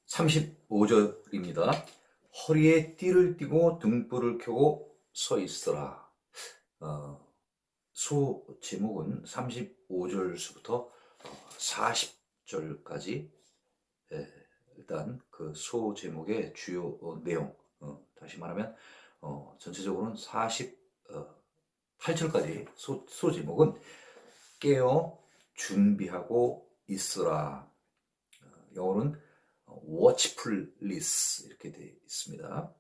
35절입니다. 허리에 띠를 띠고 등불을 켜고 서 있으라. 소 제목은 35절서부터 40절까지. 일단 그 소 제목의 주요 내용, 다시 말하면 전체적으로는 48절까지 소 제목은 깨어 준비하고 있으라. 영어로는 watchfulness 이렇게 되어 있습니다.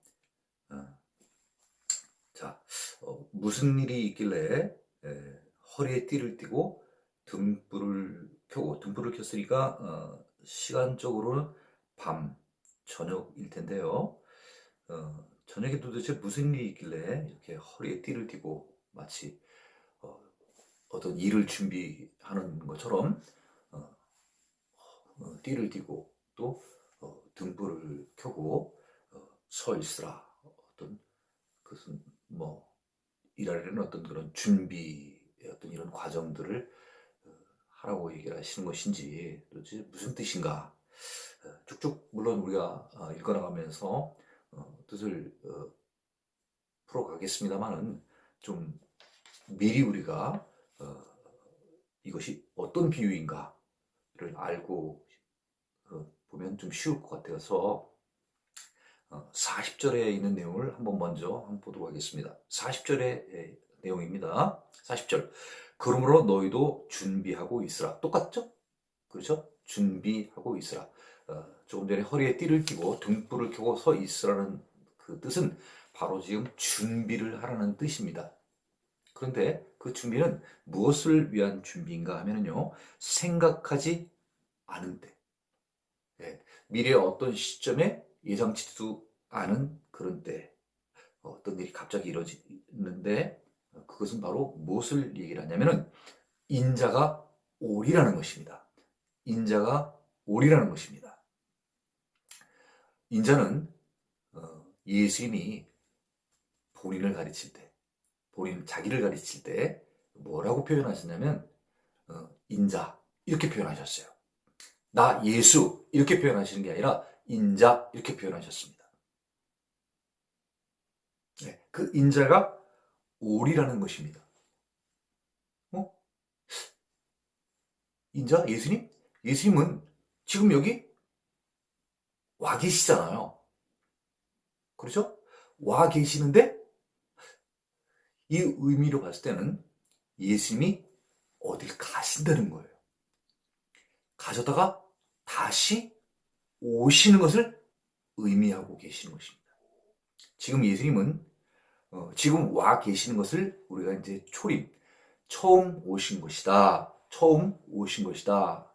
자, 무슨 일이 있길래 허리에 띠를 띠고 등불을 켜고, 등불을 켰으니까 시간적으로는 밤, 저녁일 텐데요. 저녁에 도대체 무슨 일이 있길래 이렇게 허리에 띠를 띠고 마치 어떤 일을 준비하는 것처럼 띠를 띠고 또 등불을 켜고 서 있으라. 어떤 그것은 뭐 일하려는 어떤 그런 준비, 어떤 이런 과정들을 하라고 얘기를 하시는 것인지 도대체 무슨 뜻인가. 쭉쭉 물론 우리가 읽어나가면서 뜻을 풀어가겠습니다만은 좀 미리 우리가 이것이 어떤 비유인가를 알고 보면 좀 쉬울 것 같아서 40절에 있는 내용을 한번 보도록 하겠습니다. 40절의 내용입니다. 40절. 그러므로 너희도 준비하고 있으라. 똑같죠? 그렇죠? 준비하고 있으라. 조금 전에 허리에 띠를 띠고 등불을 켜고 서 있으라는 그 뜻은 바로 지금 준비를 하라는 뜻입니다. 그런데 그 준비는 무엇을 위한 준비인가 하면요, 생각하지 않은 때, 미래의 어떤 시점에 예상치도 않은 그런 때, 어떤 일이 갑자기 이루어지는데, 그것은 바로 무엇을 얘기를 하냐면은 인자가 오리라는 것입니다. 인자가 오리라는 것입니다. 인자는 예수님이 본인을 가르칠 때, 자기를 가르칠 때 뭐라고 표현하셨냐면 인자 이렇게 표현하셨어요. 나 예수 이렇게 표현하시는 게 아니라 인자 이렇게 표현하셨습니다. 그 인자가 오리라는 것입니다. 인자? 예수님? 예수님은 지금 여기 와 계시잖아요. 그렇죠? 와 계시는데 이 의미로 봤을 때는 예수님이 어딜 가신다는 거예요. 가셨다가 다시 오시는 것을 의미하고 계시는 것입니다. 지금 예수님은 지금 와 계시는 것을 우리가 이제 처음 오신 것이다. 처음 오신 것이다.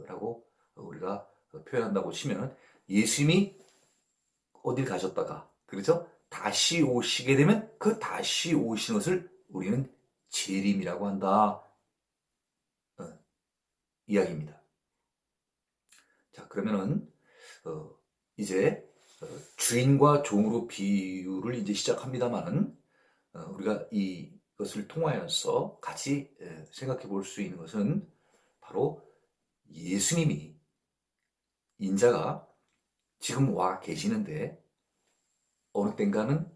라고 우리가 표현한다고 치면 예수님이 어딜 가셨다가, 그렇죠? 다시 오시게 되면 그 다시 오시는 것을 우리는 재림이라고 한다. 이야기입니다. 자, 그러면은 이제 주인과 종으로 비유를 이제 시작합니다만은 우리가 이것을 통하여서 같이 생각해 볼 수 있는 것은 바로 예수님이, 인자가 지금 와 계시는데 어느 땐가는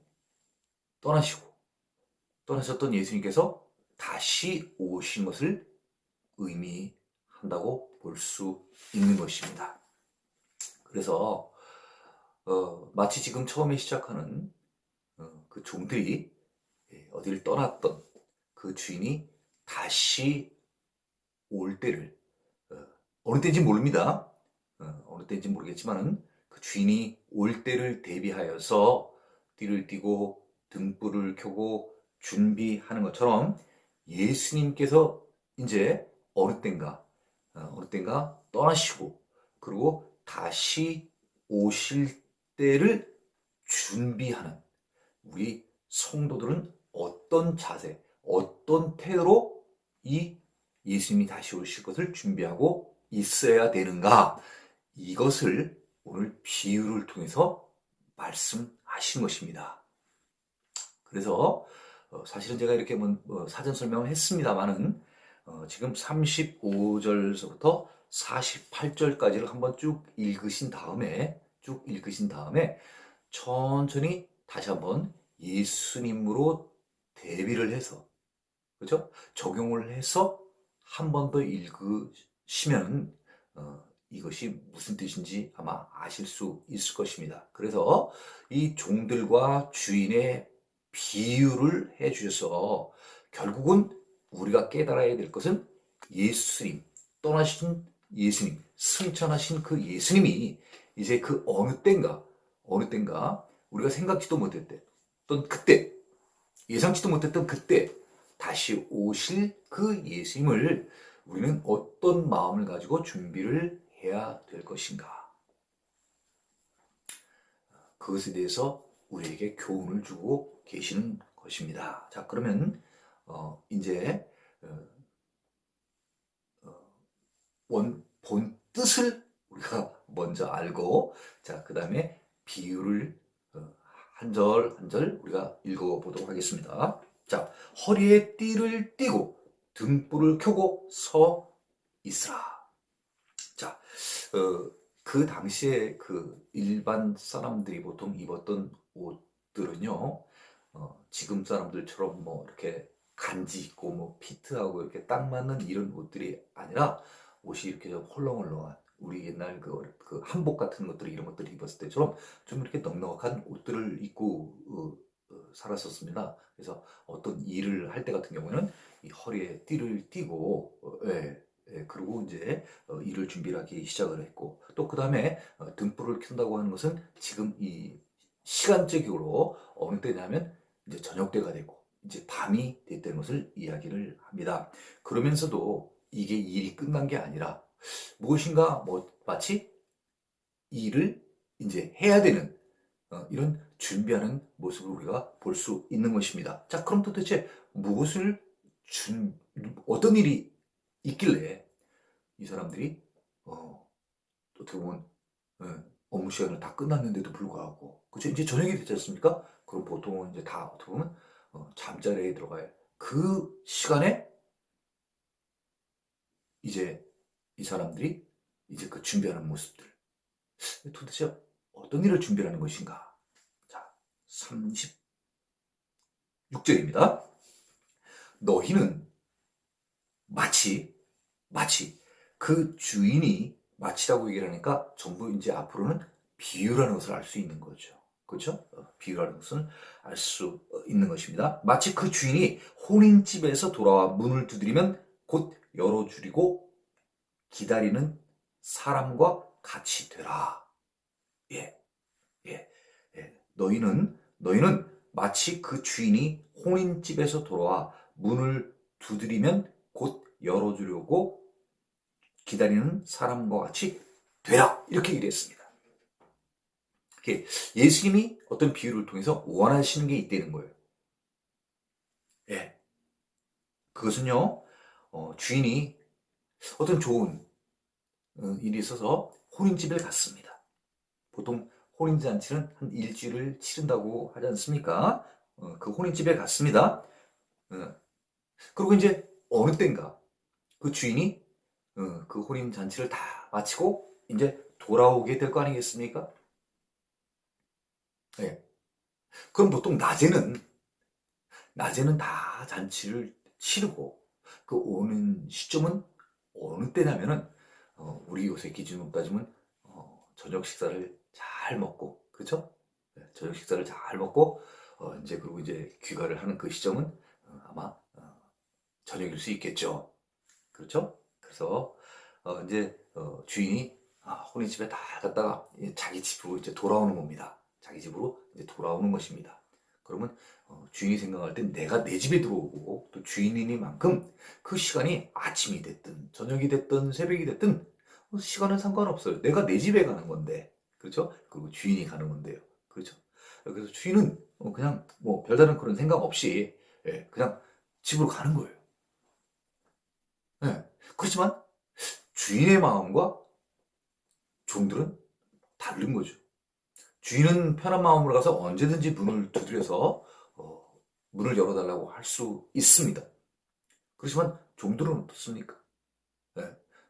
떠나셨던 예수님께서 다시 오신 것을 의미한다고 볼 수 있는 것입니다. 그래서 마치 지금 처음에 시작하는 그 종들이 어디를 떠났던 그 주인이 다시 올 때를, 어느 때인지 모릅니다. 어느 때인지 모르겠지만은 그 주인이 올 때를 대비하여서 띠를 띠고 등불을 켜고 준비하는 것처럼 예수님께서 이제 어느 땐가 떠나시고 그리고 다시 오실 때를 준비하는 우리 성도들은 어떤 자세, 어떤 태도로 이 예수님이 다시 오실 것을 준비하고 있어야 되는가? 이것을 오늘 비유를 통해서 말씀하신 것입니다. 그래서 사실은 제가 이렇게 사전 설명을 했습니다만은 지금 35절서부터 48절까지를 한번 쭉 읽으신 다음에 천천히 다시 한번 예수님으로 대비를 해서, 그죠? 적용을 해서 한 번 더 읽으시면 이것이 무슨 뜻인지 아마 아실 수 있을 것입니다. 그래서 이 종들과 주인의 비유를 해 주셔서 결국은 우리가 깨달아야 될 것은 예수님, 떠나신 예수님, 승천하신 그 예수님이 이제 그 어느 땐가 우리가 생각지도 못했던 그때, 예상치도 못했던 그때 다시 오실 그 예수님을 우리는 어떤 마음을 가지고 준비를 해야 될 것인가. 그것에 대해서 우리에게 교훈을 주고 계시는 것입니다. 자, 그러면 이제 본 뜻을 우리가 먼저 알고, 자, 그 다음에 비유를 한 절 한 절 우리가 읽어보도록 하겠습니다. 자, 허리에 띠를 띠고 등불을 켜고 서 있으라. 자, 그 당시에 그 일반 사람들이 보통 입었던 옷들은요, 지금 사람들처럼 뭐 이렇게 간지 있고 뭐 피트하고 이렇게 딱 맞는 이런 옷들이 아니라 옷이 이렇게 좀 헐렁헐렁한 우리 옛날 그 한복 같은 것들 이런 것들을 입었을 때처럼 좀 이렇게 넉넉한 옷들을 입고 살았었습니다. 그래서 어떤 일을 할 때 같은 경우에는 이 허리에 띠를 띠고 그리고 이제 일을 준비를 하기 시작을 했고, 또 그 다음에 등불을 켠다고 하는 것은 지금 이 시간적으로 어느 때냐면 이제 저녁 때가 되고 이제 밤이 됐다는 것을 이야기를 합니다. 그러면서도 이게 일이 끝난 게 아니라 무엇인가 뭐 마치 일을 이제 해야 되는 이런 준비하는 모습을 우리가 볼 수 있는 것입니다. 자, 그럼 도대체 무엇을 어떤 일이 있길래 이 사람들이 어떻게 보면 업무 시간을 다 끝났는데도 불구하고, 그죠? 이제 저녁이 됐지 않습니까? 그럼 보통은 이제 다 어떻게 보면 잠자리에 들어가야 그 시간에 이제 이 사람들이 이제 그 준비하는 모습들, 도대체 어떤 일을 준비하는 것인가? 자, 36절입니다. 너희는 마치 그 주인이 마치라고 얘기를 하니까 전부 이제 앞으로는 비유라는 것을 알 수 있는 거죠. 그렇죠? 비유라는 것을 알 수 있는 것입니다. 마치 그 주인이 혼인집에서 돌아와 문을 두드리면 곧 열어주리고 기다리는 사람과 같이 되라. 예, 예, 예. 너희는 마치 그 주인이 혼인집에서 돌아와 문을 두드리면 곧 열어주려고 기다리는 사람과 같이 되라. 이렇게 얘기했습니다. 예수님이 어떤 비유를 통해서 원하시는 게 있다는 거예요. 예. 그것은요, 주인이 어떤 좋은 일이 있어서 혼인집에 갔습니다. 보통 혼인잔치는 한 일주일을 치른다고 하지 않습니까? 그 혼인집에 갔습니다. 그리고 이제 어느 땐가 그 주인이 그 혼인잔치를 다 마치고 이제 돌아오게 될 거 아니겠습니까? 예. 그럼 보통 낮에는 다 잔치를 치르고 그 오는 시점은 어느 때냐면은 우리 요새 기준으로 따지면 저녁 식사를 잘 먹고, 그렇죠? 네, 저녁 식사를 잘 먹고 이제 그리고 이제 귀가를 하는 그 시점은 아마 저녁일 수 있겠죠. 그렇죠? 그래서 이제 주인이 혼인집에 다 갔다가 자기 집으로 이제 돌아오는 겁니다. 자기 집으로 이제 돌아오는 것입니다. 그러면 주인이 생각할 땐 내가 내 집에 들어오고 또 주인이니만큼 그 시간이 아침이 됐든 저녁이 됐든 새벽이 됐든 시간은 상관없어요. 내가 내 집에 가는 건데, 그렇죠? 그리고 주인이 가는 건데요. 그렇죠? 그래서 주인은 그냥 뭐 별다른 그런 생각 없이 그냥 집으로 가는 거예요. 예. 그렇지만 주인의 마음과 종들은 다른 거죠. 주인은 편한 마음으로 가서 언제든지 문을 두드려서 문을 열어달라고 할 수 있습니다. 그렇지만 종들은 어떻습니까? 네.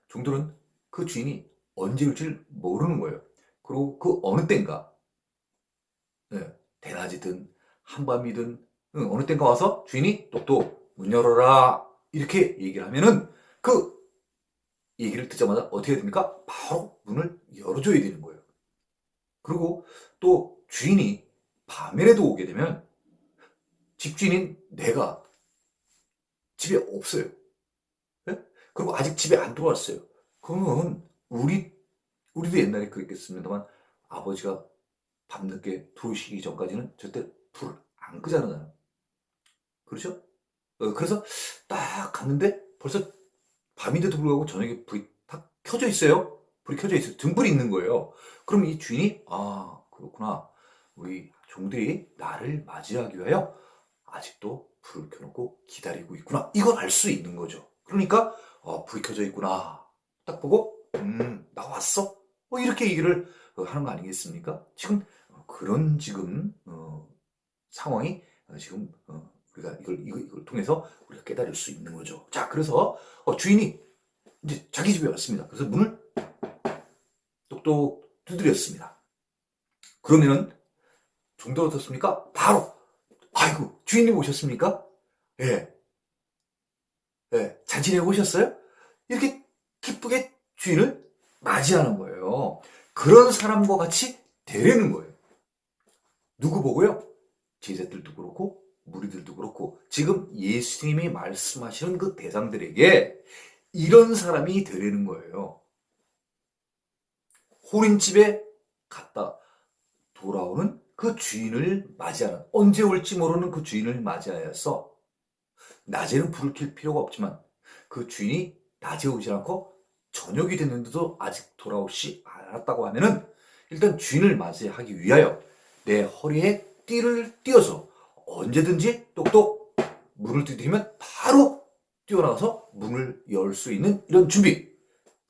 종들은 그 주인이 언제 올지를 모르는 거예요. 그리고 그 어느 땐가, 예, 대낮이든 한밤이든 어느 땐가 와서 주인이 똑똑 문 열어라 이렇게 얘기를 하면은 그 얘기를 듣자마자 어떻게 해야 됩니까? 바로 문을 열어줘야 되는 거예요. 그리고 또 주인이 밤에라도 오게 되면 집주인인 내가 집에 없어요. 예? 그리고 아직 집에 안 들어왔어요. 그러면 우리도 옛날에 그랬겠습니다만 아버지가 밤늦게 들어오시기 전까지는 절대 불을 안 끄잖아요. 그렇죠? 그래서 딱 갔는데 벌써 밤인데도 불구하고 저녁에 불이 딱 켜져 있어요. 불이 켜져 있어요. 등불이 있는 거예요. 그럼 이 주인이 아 그렇구나. 우리 종들이 나를 맞이하기 위하여 아직도 불을 켜놓고 기다리고 있구나. 이걸 알 수 있는 거죠. 그러니까 불이 켜져 있구나. 딱 보고 나 왔어. 이렇게 얘기를 하는 거 아니겠습니까? 지금 그런 지금 상황이 지금 우리가 이걸 통해서 우리가 깨달을 수 있는 거죠. 자, 그래서 주인이 이제 자기 집에 왔습니다. 그래서 문을 똑똑 두드렸습니다. 그러면은 종도가 어떻습니까? 바로 아이고 주인님 오셨습니까? 예, 예, 잘 지내고 오셨어요? 이렇게 기쁘게 주인을 맞이하는 거예요. 그런 사람과 같이 되려는 거예요. 누구 보고요? 제자들도 그렇고 무리들도 그렇고 지금 예수님이 말씀하시는 그 대상들에게 이런 사람이 되려는 거예요. 호린집에 갔다 돌아오는 그 주인을 맞이하는, 언제 올지 모르는 그 주인을 맞이하여서 낮에는 불을 켤 필요가 없지만 그 주인이 낮에 오지 않고 저녁이 됐는데도 아직 돌아오지 않았다고 하면은 일단 주인을 맞이하기 위하여 내 허리에 띠를 띄어서 언제든지 똑똑 문을 두드리면 바로 뛰어나가서 문을 열 수 있는 이런 준비.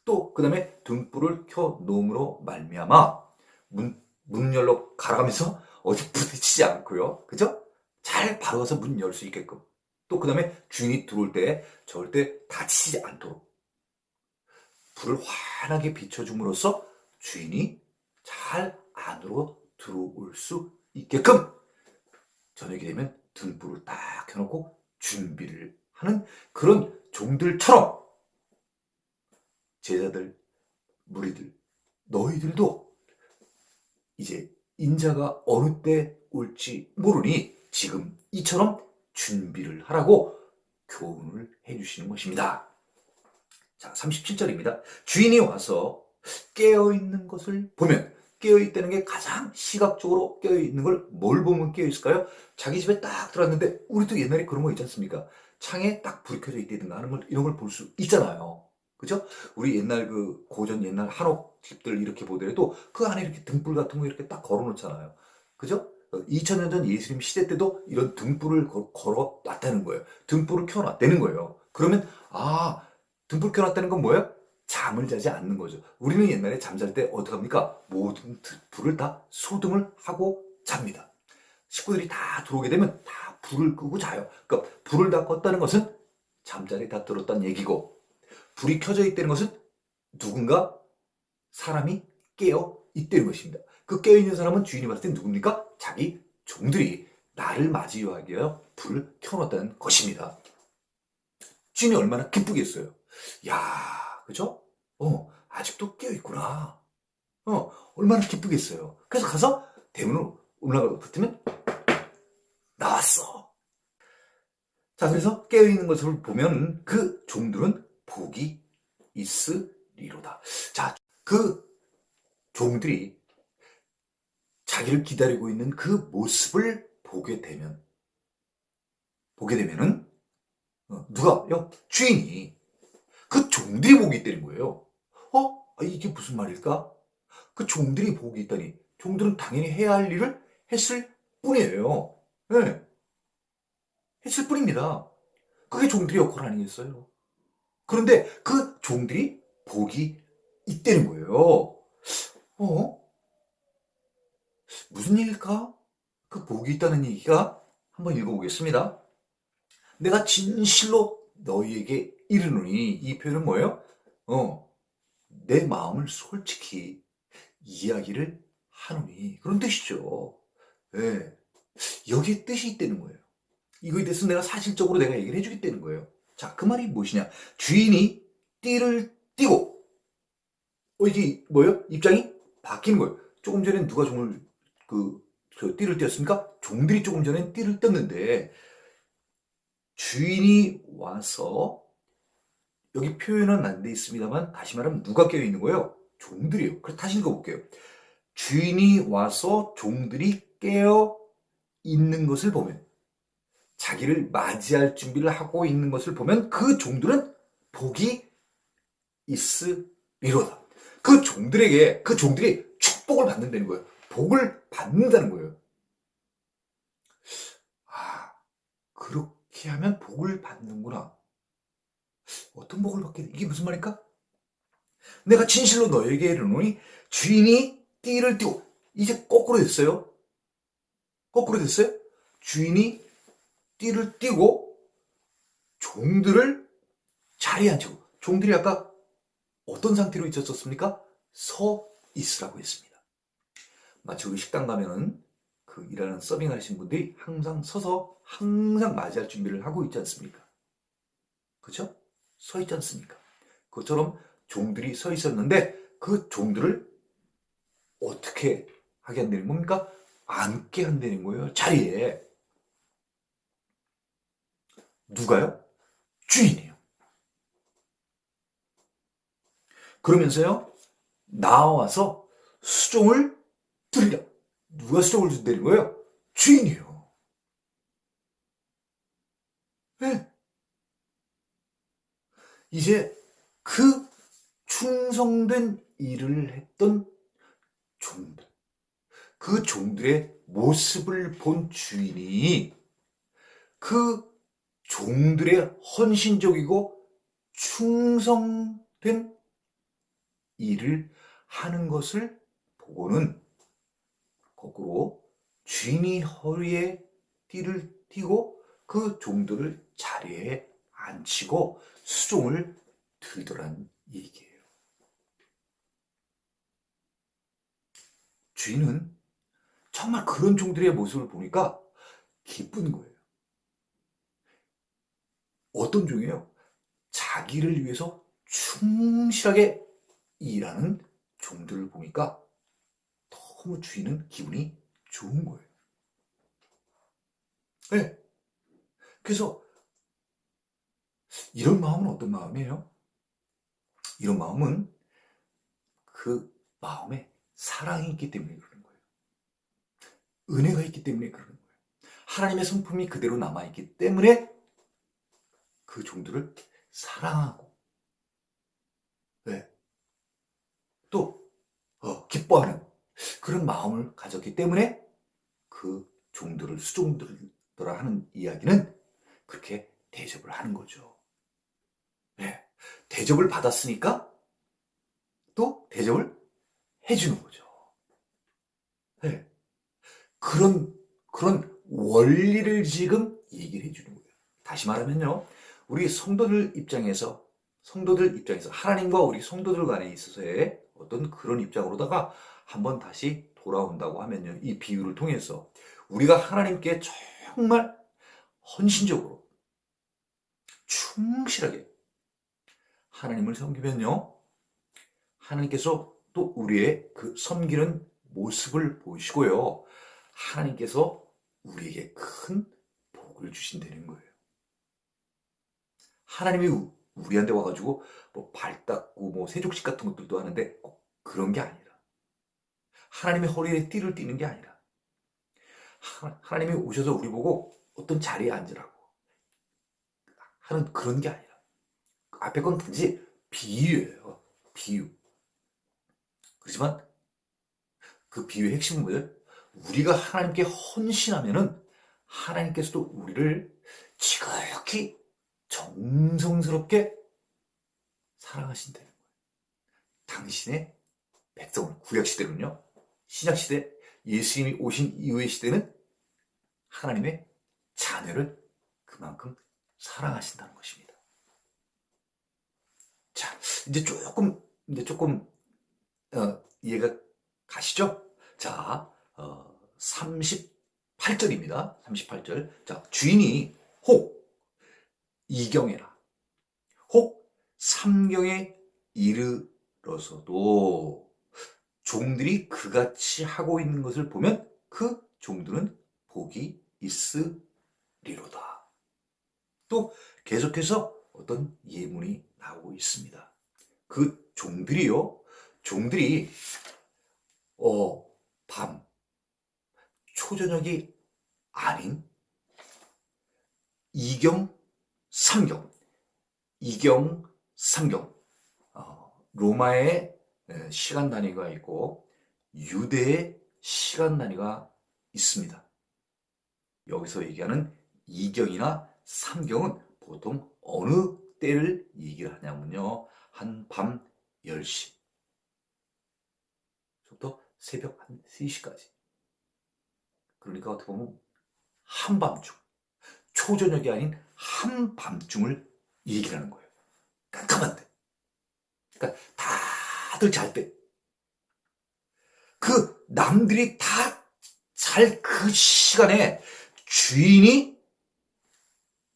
또 그다음에 등불을 켜 놓음으로 말미암아 문 열로 갈아가면서 어디 부딪히지 않고요. 그죠? 잘 바로 가서 문 열 수 있게끔. 또 그다음에 주인이 들어올 때 절대 다치지 않도록 불을 환하게 비춰줌으로써 주인이 잘 안으로 들어올 수 있게끔 저녁이 되면 등불을 딱 켜놓고 준비를 하는 그런 종들처럼 제자들, 무리들, 너희들도 이제 인자가 어느 때 올지 모르니 지금 이처럼 준비를 하라고 교훈을 해주시는 것입니다. 자, 37절입니다. 주인이 와서 깨어있는 것을 보면, 깨어있다는 게 가장 시각적으로 깨어있는 걸 뭘 보면 깨어있을까요? 자기 집에 딱 들어왔는데, 우리도 옛날에 그런 거 있지 않습니까? 창에 딱 불이 켜져 있다든가 하는 걸, 이런 걸 볼 수 있잖아요. 그죠? 우리 옛날 그 고전 옛날 한옥 집들 이렇게 보더라도 그 안에 이렇게 등불 같은 거 이렇게 딱 걸어 놓잖아요. 그죠? 2000년 전 예수님 시대 때도 이런 등불을 걸어 놨다는 거예요. 등불을 켜 놨다는 거예요. 그러면, 등불 켜놨다는 건 뭐예요? 잠을 자지 않는 거죠. 우리는 옛날에 잠잘 때 어떡합니까? 모든 불을 다 소등을 하고 잡니다. 식구들이 다 들어오게 되면 다 불을 끄고 자요. 그러니까 불을 다 껐다는 것은 잠자리 다 들었다는 얘기고, 불이 켜져 있다는 것은 누군가 사람이 깨어 있다는 것입니다. 그 깨어 있는 사람은 주인이 봤을 때 누굽니까? 자기 종들이 나를 맞이하기 위하여 불을 켜놓았다는 것입니다. 주인이 얼마나 기쁘겠어요. 야, 그죠? 아직도 깨어있구나. 얼마나 기쁘겠어요. 그래서 가서 대문을 올라가고 붙으면 나왔어. 자, 그래서 깨어있는 것을 보면 그 종들은 복이 있으리로다. 자, 그 종들이 자기를 기다리고 있는 그 모습을 보게 되면은, 누가요? 주인이 그 종들이 복이 있다는 거예요. 이게 무슨 말일까? 그 종들이 복이 있다니. 종들은 당연히 해야 할 일을 했을 뿐이에요. 네, 했을 뿐입니다. 그게 종들의 역할 아니겠어요? 그런데 그 종들이 복이 있다는 거예요. 어? 무슨 얘기일까? 그 복이 있다는 얘기가 한번 읽어보겠습니다. 내가 진실로 너희에게 이르노니 이 표현은 뭐예요? 내 마음을 솔직히 이야기를 하노니 그런 뜻이죠. 예. 여기에 뜻이 있다는 거예요. 이거에 대해서 내가 사실적으로 내가 얘기를 해주겠다는 거예요. 자, 그 말이 무엇이냐? 주인이 띠를 띠고, 이게 뭐예요? 입장이 바뀌는 거예요. 조금 전에 누가 종을, 저 띠를 띄었습니까? 종들이 조금 전에 띠를 떴는데, 주인이 와서, 여기 표현은 안 돼 있습니다만, 다시 말하면 누가 깨어 있는 거예요? 종들이에요. 그래서 다시 읽어볼게요. 주인이 와서 종들이 깨어 있는 것을 보면, 자기를 맞이할 준비를 하고 있는 것을 보면 그 종들은 복이 있으리로다. 그 종들에게, 그 종들이 축복을 받는다는 거예요. 복을 받는다는 거예요. 아, 그렇게 하면 복을 받는구나. 어떤 복을 받게 돼? 이게 무슨 말일까? 내가 진실로 너에게 이르노니 주인이 띠를 띠고, 이제 거꾸로 됐어요. 거꾸로 됐어요. 주인이 띠를 띠고 종들을 자리에 앉히고, 종들이 아까 어떤 상태로 있었습니까? 서 있으라고 했습니다. 마치 우리 식당 가면은 그 일하는 서빙 하신 분들이 항상 서서 항상 맞이할 준비를 하고 있지 않습니까? 그죠? 서 있지 않습니까? 그것처럼 종들이 서 있었는데 그 종들을 어떻게 하게 한다는 겁니까? 앉게 한다는 거예요. 자리에. 누가요? 주인이에요. 그러면서요, 나와서 수종을 드리라. 누가 수종을 준다는 거예요? 주인이에요. 네. 이제 그 충성된 일을 했던 종들, 그 종들의 모습을 본 주인이 그 종들의 헌신적이고 충성된 일을 하는 것을 보고는 거꾸로 주인이 허리에 띠를 띠고 그 종들을 자리에 앉히고 수종을 들더란 얘기예요. 주인은 정말 그런 종들의 모습을 보니까 기쁜 거예요. 어떤 종이에요? 자기를 위해서 충실하게 일하는 종들을 보니까 너무 주인은 기분이 좋은 거예요. 네. 그래서 이런 마음은 어떤 마음이에요? 이런 마음은 그 마음에 사랑이 있기 때문에 그러는 거예요. 은혜가 있기 때문에 그러는 거예요. 하나님의 성품이 그대로 남아있기 때문에 그 종들을 사랑하고, 네. 또 기뻐하는 그런 마음을 가졌기 때문에 그 종들을 수종들더라 하는 이야기는 그렇게 대접을 하는 거죠. 네. 대접을 받았으니까 또 대접을 해주는 거죠. 네. 그런 원리를 지금 얘기를 해주는 거예요. 다시 말하면요, 우리 성도들 입장에서 하나님과 우리 성도들 간에 있어서의 어떤 그런 입장으로다가 한번 다시 돌아온다고 하면요, 이 비유를 통해서 우리가 하나님께 정말 헌신적으로 충실하게 하나님을 섬기면요, 하나님께서 또 우리의 그 섬기는 모습을 보시고요, 하나님께서 우리에게 큰 복을 주신다는 거예요. 하나님이 우리한테 와가지고 뭐 발 닦고 뭐 세족식 같은 것들도 하는데 꼭 그런 게 아니라, 하나님의 허리에 띠를 띠는 게 아니라, 하나님이 오셔서 우리 보고 어떤 자리에 앉으라고 하는 그런 게 아니라, 앞에 건 단지 비유예요. 비유. 그렇지만 그 비유의 핵심은 뭐예요? 우리가 하나님께 헌신하면은 하나님께서도 우리를 지극히 정성스럽게 사랑하신다는 거예요. 당신의 백성을, 구약시대는요, 신약시대 예수님이 오신 이후의 시대는 하나님의 자녀를 그만큼 사랑하신다는 것입니다. 자, 이제 조금 이제 조금 이해가 가시죠? 자, 38절입니다. 38절. 자, 주인이 혹 이경에나 혹 삼경에 이르러서도 종들이 그같이 하고 있는 것을 보면 그 종들은 복이 있으리로다. 또 계속해서 어떤 예문이 나오고 있습니다. 그 종들이 밤 초저녁이 아닌 이경 삼경 로마의 시간 단위가 있고 유대의 시간 단위가 있습니다. 여기서 얘기하는 이경이나 삼경은 보통 어느 때를 얘기를 하냐면요. 한밤 10시 부터 새벽 한 3시까지. 그러니까 어떻게 보면 한밤중, 초저녁이 아닌 한밤중을 얘기를 하는 거예요. 깜깜한데. 그러니까 다들 잘 때. 그 남들이 다 잘 그 시간에 주인이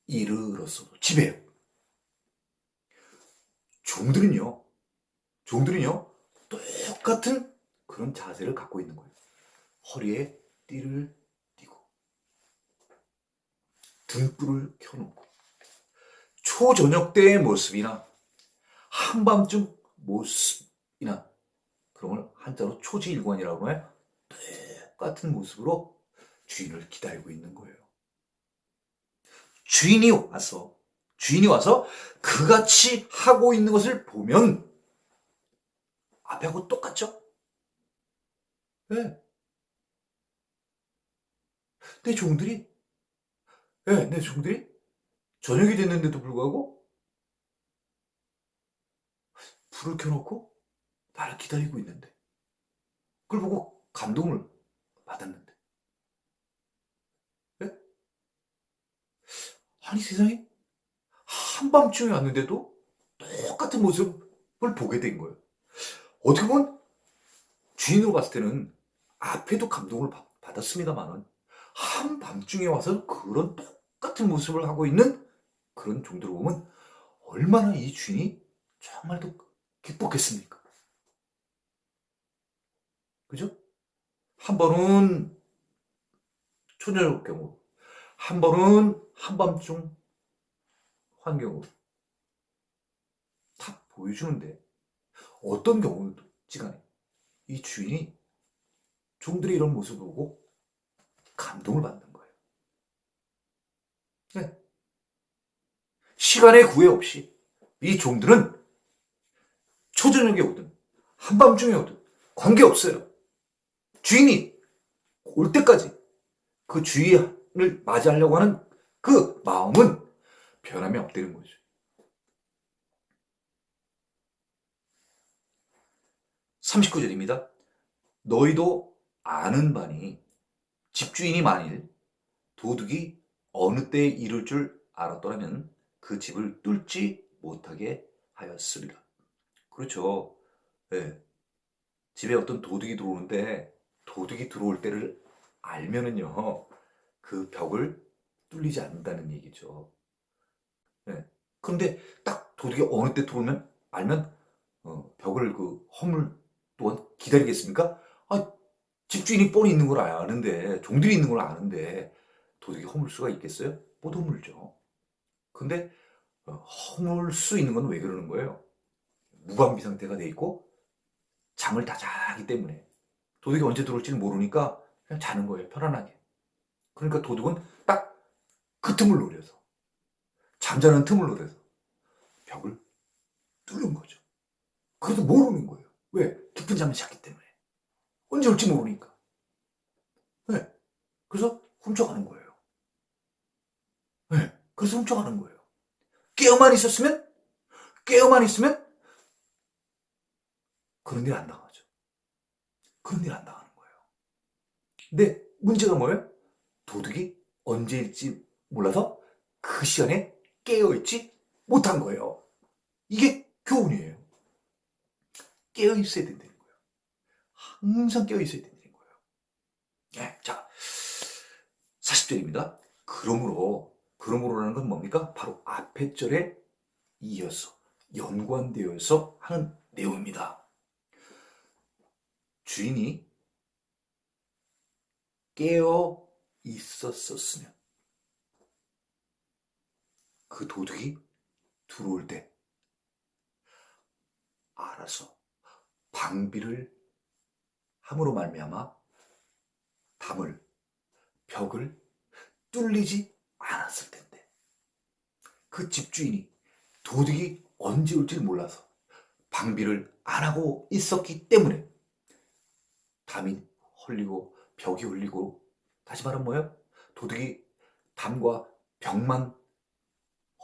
이르렀어도 집에요. 종들은요 똑같은 그런 자세를 갖고 있는 거예요. 허리에 띠를 띠고 등불을 켜놓고 초저녁 때의 모습이나 한밤중 모습이나 그런 걸 한자로 초지일관이라고 해요. 똑같은 모습으로 주인을 기다리고 있는 거예요. 주인이 와서 그같이 하고 있는 것을 보면 앞에하고 똑같죠? 네. 내 종들이 저녁이 됐는데도 불구하고 불을 켜놓고 나를 기다리고 있는데 그걸 보고 감동을 받았는데 네? 아니 세상에 한밤중에 왔는데도 똑같은 모습을 보게 된 거예요. 어떻게 보면 주인으로 봤을 때는 앞에도 감동을 받았습니다만은 한밤중에 와서 그런 똑같은 모습을 하고 있는 그런 종들을 보면 얼마나 이 주인이 정말 더 기뻤겠습니까? 그죠? 한 번은 초저녁 경우, 한 번은 한밤중 환경으로 다 보여주는데 어떤 경우든지 간에 이 주인이 종들의 이런 모습을 보고 감동을 받는 거예요. 네. 시간의 구애 없이 이 종들은 초저녁에 오든 한밤중에 오든 관계없어요. 주인이 올 때까지 그 주인을 맞이하려고 하는 그 마음은 변함이 없다는 거죠. 39절입니다. 너희도 아는 바니 집주인이 만일 도둑이 어느 때에 이룰 줄 알았더라면 그 집을 뚫지 못하게 하였으리라. 그렇죠. 네. 집에 어떤 도둑이 들어오는데 도둑이 들어올 때를 알면은요 그 벽을 뚫리지 않는다는 얘기죠. 네. 그런데 딱 도둑이 어느 때 들어오면 알면 벽을 그 허물 동안 기다리겠습니까? 아, 집주인이 뻔히 있는 걸 아는데 종들이 있는 걸 아는데 도둑이 허물 수가 있겠어요? 못 허물죠. 근데 허물 수 있는 건 왜 그러는 거예요? 무방비 상태가 돼 있고 잠을 다 자기 때문에 도둑이 언제 들어올지는 모르니까 그냥 자는 거예요. 편안하게. 그러니까 도둑은 딱 그 틈을 노려서 잠자는 틈을 노려서 벽을 뚫는 거죠. 그래도 모르는 거예요. 왜? 깊은 잠을 잤기 때문에. 언제 올지 모르니까. 네. 그래서 훔쳐가는 거예요. 네. 그래서 훔쳐가는 거예요. 깨어만 있으면 그런 일 안 당하죠. 그런 일 안 당하는 거예요. 근데 문제가 뭐예요? 도둑이 언제일지 몰라서 그 시간에 깨어있지 못한 거예요. 이게 교훈이에요. 깨어 있어야 된다는 거예요. 항상 깨어 있어야 된다는 거예요. 네, 자, 40절입니다. 그러므로라는 건 뭡니까? 바로 앞에 절에 이어서 연관되어서 하는 내용입니다. 주인이 깨어 있었으면 그 도둑이 들어올 때 알아서 방비를 함으로 말미암아 벽을 뚫리지 않았을 텐데, 그 집주인이 도둑이 언제 올지 몰라서 방비를 안 하고 있었기 때문에 담이 헐리고 벽이 헐리고, 다시 말하면 뭐예요? 도둑이 담과 벽만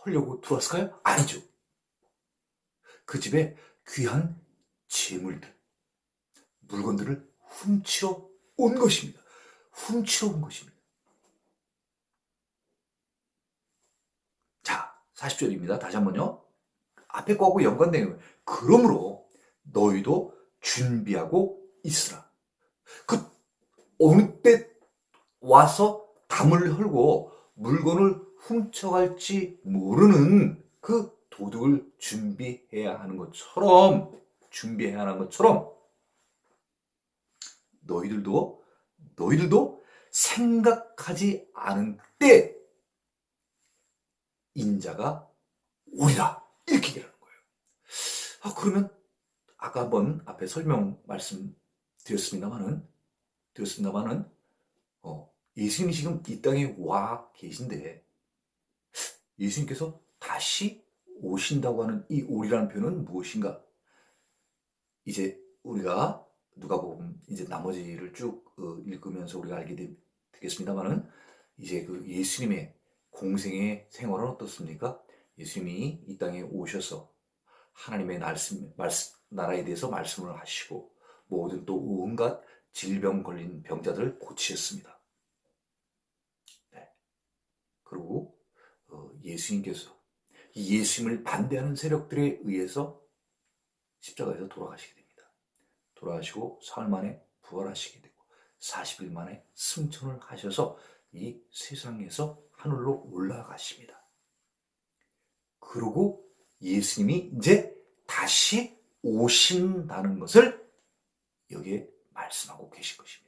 헐려고 들어왔을까요? 아니죠. 그 집에 귀한 재물들, 물건들을 훔치러 온 것입니다. 훔치러 온 것입니다. 자, 40절입니다. 다시 한번요. 앞에 거하고 연관되는 거예요. 그러므로 너희도 준비하고 있으라. 그 어느 때 와서 담을 헐고 물건을 훔쳐갈지 모르는 그 도둑을 준비해야 하는 것처럼 너희들도 생각하지 않은 때 인자가 오리라, 이렇게 얘기하는 거예요. 그러면 아까 한번 앞에 설명 말씀드렸습니다마는 예수님이 지금 이 땅에 와 계신데, 예수님께서 다시 오신다고 하는 이 오리라는 표현은 무엇인가? 이제 우리가 누가복음 이제 나머지를 쭉 읽으면서 우리가 알게 되겠습니다만은, 이제 그 예수님의 공생의 생활은 어떻습니까? 예수님이 이 땅에 오셔서 하나님의 나라에 대해서 말씀을 하시고, 모든 또 온갖 질병 걸린 병자들을 고치셨습니다. 네. 그리고 예수님께서 이 예수님을 반대하는 세력들에 의해서 십자가에서 돌아가시게 됩니다. 돌아가시고 사흘 만에 부활하시게 되고 40일 만에 승천을 하셔서 이 세상에서 하늘로 올라가십니다. 그리고 예수님이 이제 다시 오신다는 것을 여기에 말씀하고 계신 것입니다.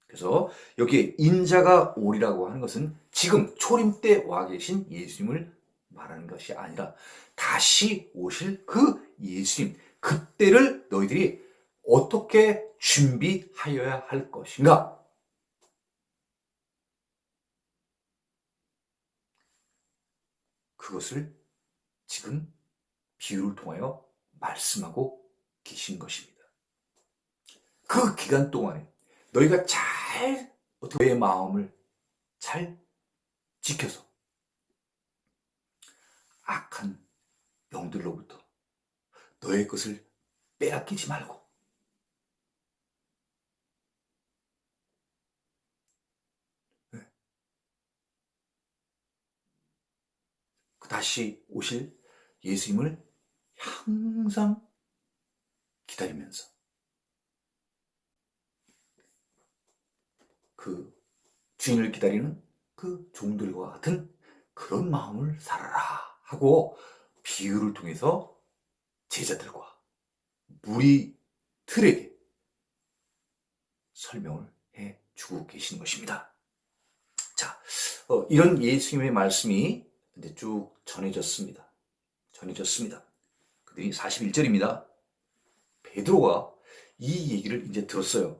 그래서 여기에 인자가 오리라고 하는 것은 지금 초림 때 와 계신 예수님을 말하는 것이 아니라 다시 오실 그 예수님, 그때를 너희들이 어떻게 준비하여야 할 것인가? 그것을 지금 비유를 통하여 말씀하고 계신 것입니다. 그 기간 동안에 너희가 너의 마음을 잘 지켜서 악한 영들로부터 너의 것을 빼앗기지 말고, 다시 오실 예수님을 항상 기다리면서 그 주인을 기다리는 그 종들과 같은 그런 마음을 살아라 하고 비유를 통해서 제자들과 무리들에게 설명을 해주고 계시는 것입니다. 자, 이런 예수님의 말씀이 이제 쭉 전해졌습니다. 그들이 41절입니다. 베드로가 이 얘기를 이제 들었어요.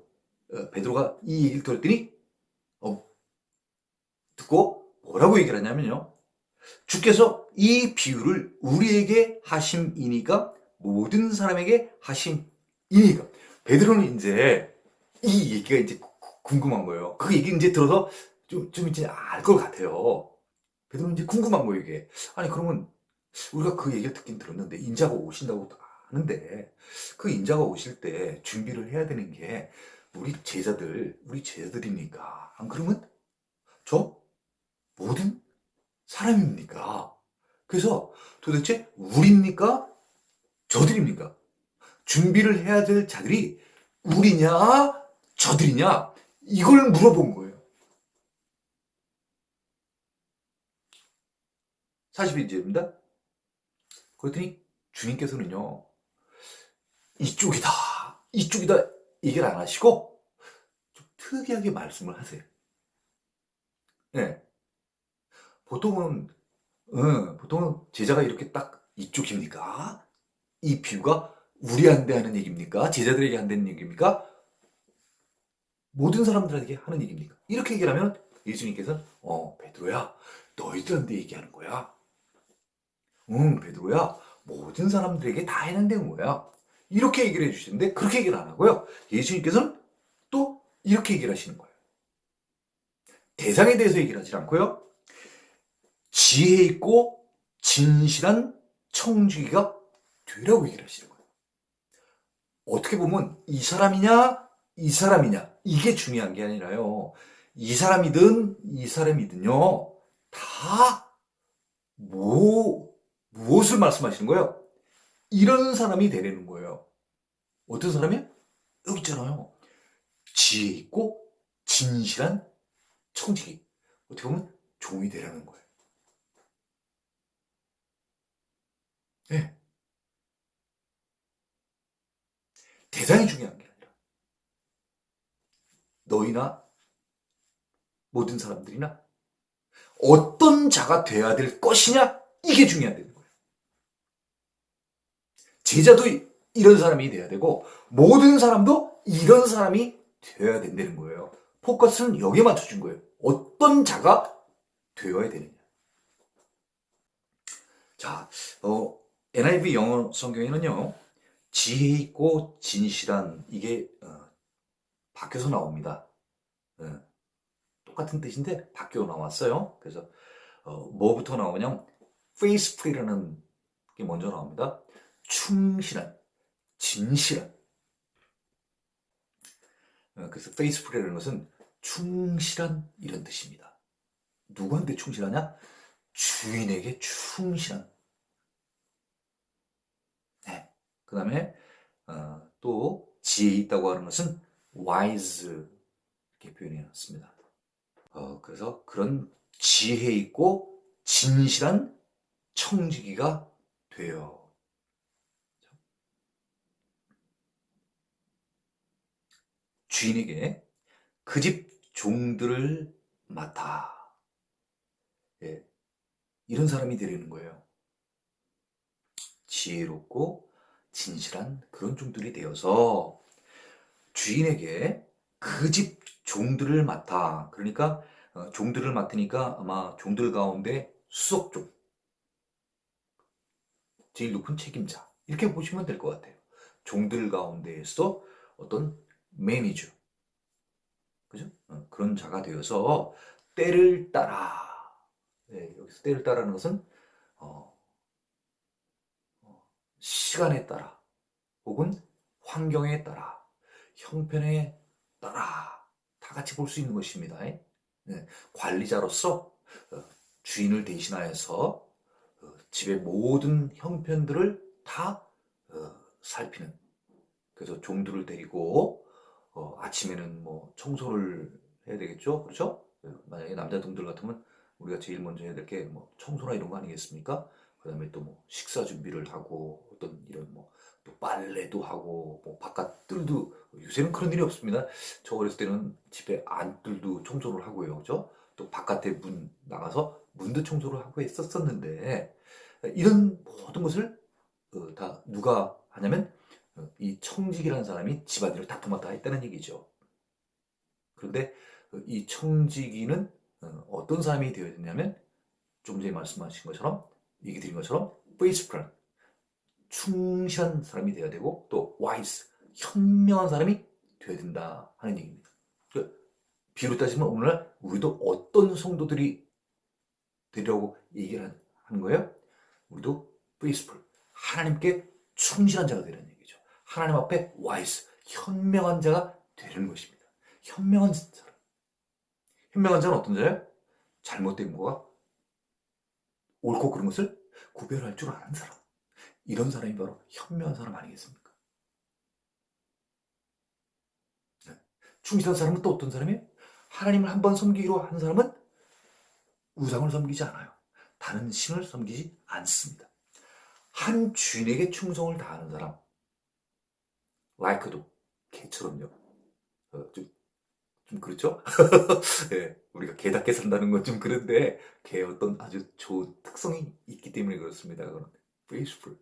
베드로가 이 얘기를 들었더니 듣고 뭐라고 얘기를 하냐면요. 주께서 이 비유를 우리에게 하심이니까 모든 사람에게 하심이니까. 베드로는 이제 이 얘기가 이제 궁금한 거예요. 그 얘기 이제 들어서 좀 이제 알 것 같아요. 베드로는 이제 궁금한 거예요, 이게. 아니, 그러면 우리가 그 얘기를 듣긴 들었는데, 인자가 오신다고 하는데, 그 인자가 오실 때 준비를 해야 되는 게 우리 제자들이니까. 안 그러면 저 모든 사람입니까? 그래서 도대체 우리입니까? 저들입니까? 준비를 해야 될 자들이 우리냐, 저들이냐, 이걸 물어본 거예요. 40일째입니다. 그랬더니 주님께서는요, 이쪽이다, 이쪽이다 얘기를 안 하시고 좀 특이하게 말씀을 하세요. 네. 보통은 제자가 이렇게 딱 이쪽입니까? 이 비유가 우리한테 하는 얘기입니까? 제자들에게 한다는 얘기입니까? 모든 사람들에게 하는 얘기입니까? 이렇게 얘기를 하면 예수님께서는 베드로야, 너희들한테 얘기하는 거야. 응, 베드로야, 모든 사람들에게 다 해당되는 거야. 이렇게 얘기를 해주시는데 그렇게 얘기를 안 하고요. 예수님께서는 또 이렇게 얘기를 하시는 거예요. 대상에 대해서 얘기를 하지 않고요. 지혜 있고 진실한 청지기가 되라고 얘기를 하시는 거예요. 어떻게 보면 이 사람이냐 이 사람이냐 이게 중요한 게 아니라요. 이 사람이든 이 사람이든요. 다 무엇을 말씀하시는 거예요? 이런 사람이 되려는 거예요. 어떤 사람이요? 여기 있잖아요. 지혜 있고 진실한 청지기. 어떻게 보면 종이 되라는 거예요. 네. 대상이 중요한 게 아니라 너희나 모든 사람들이나 어떤 자가 돼야 될 것이냐 이게 중요하다는 거예요. 제자도 이런 사람이 돼야 되고 모든 사람도 이런 사람이 되어야 된다는 거예요. 포커스는 여기에 맞춰준 거예요. 어떤 자가 되어야 되느냐. 자, NIV 영어 성경에는요. 지혜 있고 진실한 이게 바뀌어서 나옵니다. 똑같은 뜻인데 바뀌어 나왔어요. 그래서 뭐부터 나오냐면 faithful이라는 게 먼저 나옵니다. 충실한, 진실한. 그래서 faithful이라는 것은 충실한 이런 뜻입니다. 누구한테 충실하냐? 주인에게 충실한. 네. 그 다음에 또 지혜 있다고 하는 것은 wise 이렇게 표현해 놨습니다. 그래서 그런 지혜 있고 진실한 청지기가 돼요. 주인에게 그 집 종들을 맡아. 예, 이런 사람이 되려는 거예요. 지혜롭고 진실한 그런 종들이 되어서 주인에게 그 집 종들을 맡아. 그러니까 종들을 맡으니까 아마 종들 가운데 수석종, 제일 높은 책임자 이렇게 보시면 될 것 같아요. 종들 가운데에서 어떤 매니저, 그죠? 그런 자가 되어서 때를 따라. 네, 여기서 때를 따라는 것은 어, 시간에 따라 혹은 환경에 따라 형편에 따라 다 같이 볼 수 있는 것입니다. 네, 관리자로서 주인을 대신하여서 집의 모든 형편들을 다 살피는. 그래서 종들을 데리고 아침에는 뭐 청소를 해야 되겠죠, 그렇죠? 만약에 남자분들 같으면 우리가 제일 먼저 해야 될 게 뭐 청소나 이런 거 아니겠습니까? 그다음에 또 뭐 식사 준비를 하고 어떤 이런 뭐 또 빨래도 하고 뭐 바깥 뜰도 요새는 그런 일이 없습니다. 저 어렸을 때는 집에 안뜰도 청소를 하고요, 그죠? 또 바깥에 문 나가서 문도 청소를 하고 했었었는데 이런 모든 것을 다 누가 하냐면 이 청직이라는 사람이 집안일을 다 도맡아 했다는 얘기죠. 그런데 이 청지기는 어떤 사람이 되어야 되냐면 좀 전에 말씀하신 것처럼 얘기 드린 것처럼 faithful, 충실한 사람이 되어야 되고 또 wise, 현명한 사람이 되어야 된다 하는 얘기입니다. 비로 따지면 오늘날 우리도 어떤 성도들이 되려고 얘기를 하는 거예요? 우리도 faithful, 하나님께 충실한 자가 되는 얘기죠. 하나님 앞에 wise, 현명한 자가 되는 것입니다. 현명한 사람. 현명한 자는 어떤 자예요? 잘못된 거가 옳고 그른 것을 구별할 줄 아는 사람. 이런 사람이 바로 현명한 사람 아니겠습니까? 충실한 사람은 또 어떤 사람이에요? 하나님을 한 번 섬기기로 한 사람은 우상을 섬기지 않아요. 다른 신을 섬기지 않습니다. 한 주인에게 충성을 다하는 사람, 라이크도 개처럼요. 좀 그렇죠? 네, 우리가 개답게 산다는 건 좀 그런데 개의 어떤 아주 좋은 특성이 있기 때문에 그렇습니다. 그건 faithful,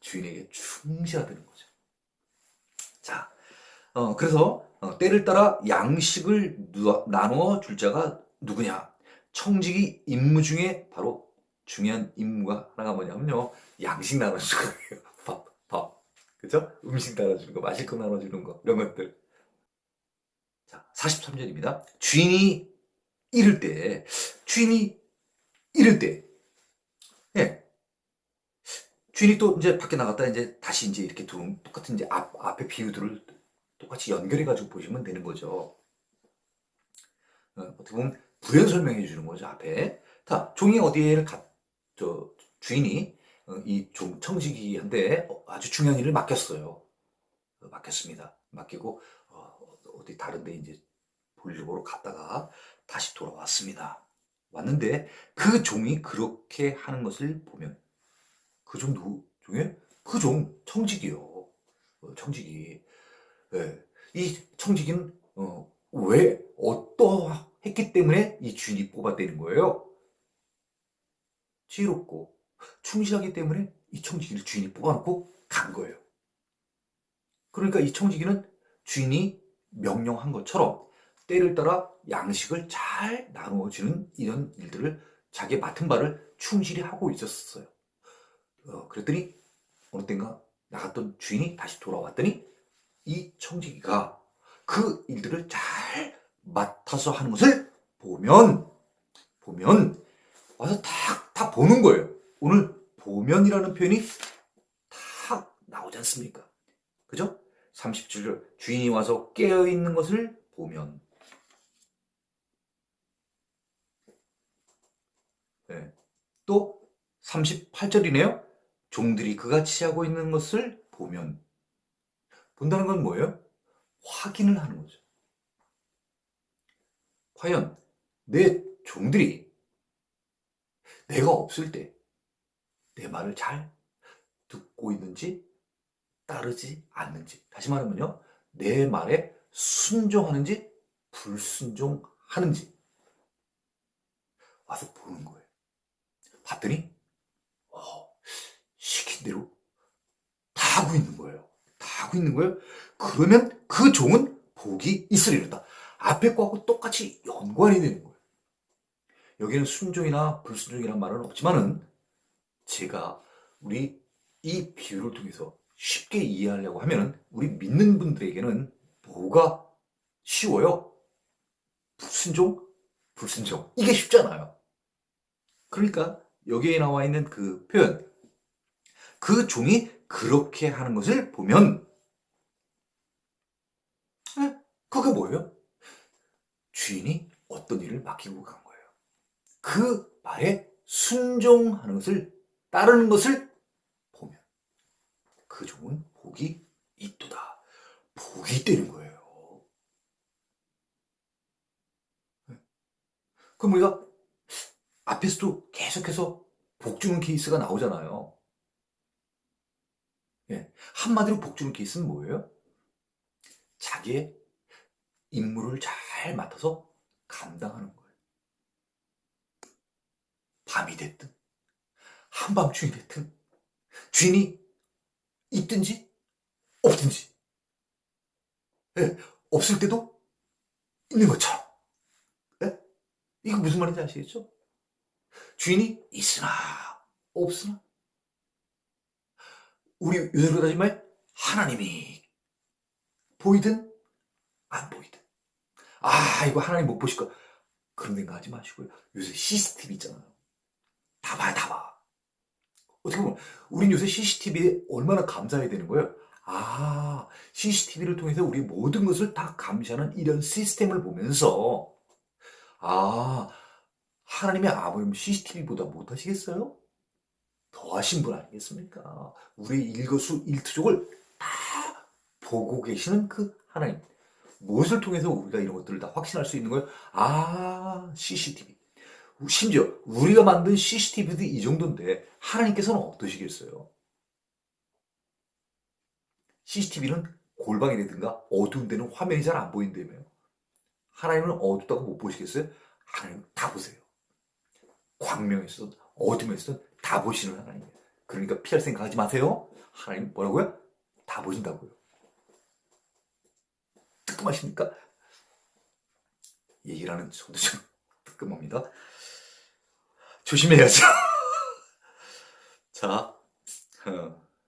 주인에게 충실하다는 거죠. 자, 그래서 때를 따라 양식을 나누어 줄 자가 누구냐? 청지기 임무 중에 바로 중요한 임무가 하나가 뭐냐면요. 양식 나눠주는 거예요. 밥. 그죠? 음식 나눠주는 거, 마실 거 나눠주는 거, 이런 것들. 자, 43절입니다. 주인이 이를 때, 예. 주인이 또 이제 밖에 나갔다 이제 다시 이제 이렇게 똑같은 이제 앞에 비유들을 똑같이 연결해가지고 보시면 되는 거죠. 어떻게 보면 부연 설명해 주는 거죠, 앞에. 자, 종이 어디에 주인이 이 청지기한테 아주 중요한 일을 맡겼어요. 맡겼습니다. 맡기고, 어디 다른데 이제 볼일 보러 갔다가 다시 돌아왔습니다. 왔는데 그 종이 그렇게 하는 것을 보면 그 종 종이에요? 그 종, 청지기요. 청지기. 예. 이 청지기는 왜 어떠했기 때문에 이 주인이 뽑아대는 거예요? 지혜롭고 충실하기 때문에 이 청지기를 주인이 뽑아놓고 간 거예요. 그러니까 이 청지기는 주인이 명령한 것처럼 때를 따라 양식을 잘 나누어주는 이런 일들을 자기 맡은 바를 충실히 하고 있었어요. 그랬더니 어느 땐가 나갔던 주인이 다시 돌아왔더니 이 청지기가 그 일들을 잘 맡아서 하는 것을 보면 와서 다 보는 거예요. 오늘 보면이라는 표현이 탁 나오지 않습니까? 그죠? 37절 주인이 와서 깨어있는 것을 보면. 네. 또 38절이네요. 종들이 그가 취하고 있는 것을 보면. 본다는 건 뭐예요? 확인을 하는 거죠. 과연 내 종들이 내가 없을 때 내 말을 잘 듣고 있는지 따르지 않는지. 다시 말하면요. 내 말에 순종하는지 불순종하는지 와서 보는 거예요. 봤더니 시킨 대로 다 하고 있는 거예요. 다 하고 있는 거예요. 그러면 그 종은 복이 있으리로다. 앞에 거하고 똑같이 연관이 되는 거예요. 여기는 순종이나 불순종이란 말은 없지만은 제가 우리 이 비유를 통해서 쉽게 이해하려고 하면 우리 믿는 분들에게는 뭐가 쉬워요? 순종, 불순종. 이게 쉽잖아요. 그러니까 여기에 나와 있는 그 표현, 그 종이 그렇게 하는 것을 보면 그게 뭐예요? 주인이 어떤 일을 맡기고 간 거예요. 그 말에 순종하는 것을 따르는 것을 보면 그 종은 복이 있도다. 복이 있다는 거예요. 그럼 우리가 앞에서도 계속해서 복 주는 케이스가 나오잖아요. 예. 한마디로 복 주는 케이스는 뭐예요? 자기의 임무를 잘 맡아서 감당하는 거예요. 밤이 됐든 한밤중이 됐든 주인이 있든지 없든지, 예. 없을 때도 있는 것처럼. 예? 이거 무슨 말인지 아시겠죠? 주인이 있으나 없으나 우리 요새로 따지면 하나님이 보이든 안 보이든, 이거 하나님 못 보실 거, 그런 생각 하지 마시고요. 요새 CCTV 있잖아요. 다 봐요, 다 봐. 어떻게 보면 우린 요새 CCTV에 얼마나 감사해야 되는 거예요. CCTV를 통해서 우리 모든 것을 다 감시하는 이런 시스템을 보면서 하나님의 아버님 CCTV보다 못하시겠어요? 더 하신 분 아니겠습니까? 우리 일거수 일투족을 다 보고 계시는 그 하나님. 무엇을 통해서 우리가 이런 것들을 다 확신할 수 있는 거예요? 아, CCTV. 심지어 우리가 만든 CCTV도 이 정도인데 하나님께서는 어떠시겠어요? CCTV는 골방이라든가 어두운 데는 화면이 잘 안 보인다며요. 하나님은 어둡다고 못 보시겠어요? 하나님 다 보세요. 광명에서든 어둠에서든 다 보시는 하나님. 그러니까 피할 생각하지 마세요. 하나님 뭐라고요? 다 보신다고요. 뜨끔하십니까? 얘기를 하는 저도 좀 뜨끔합니다. 조심해야죠. 자,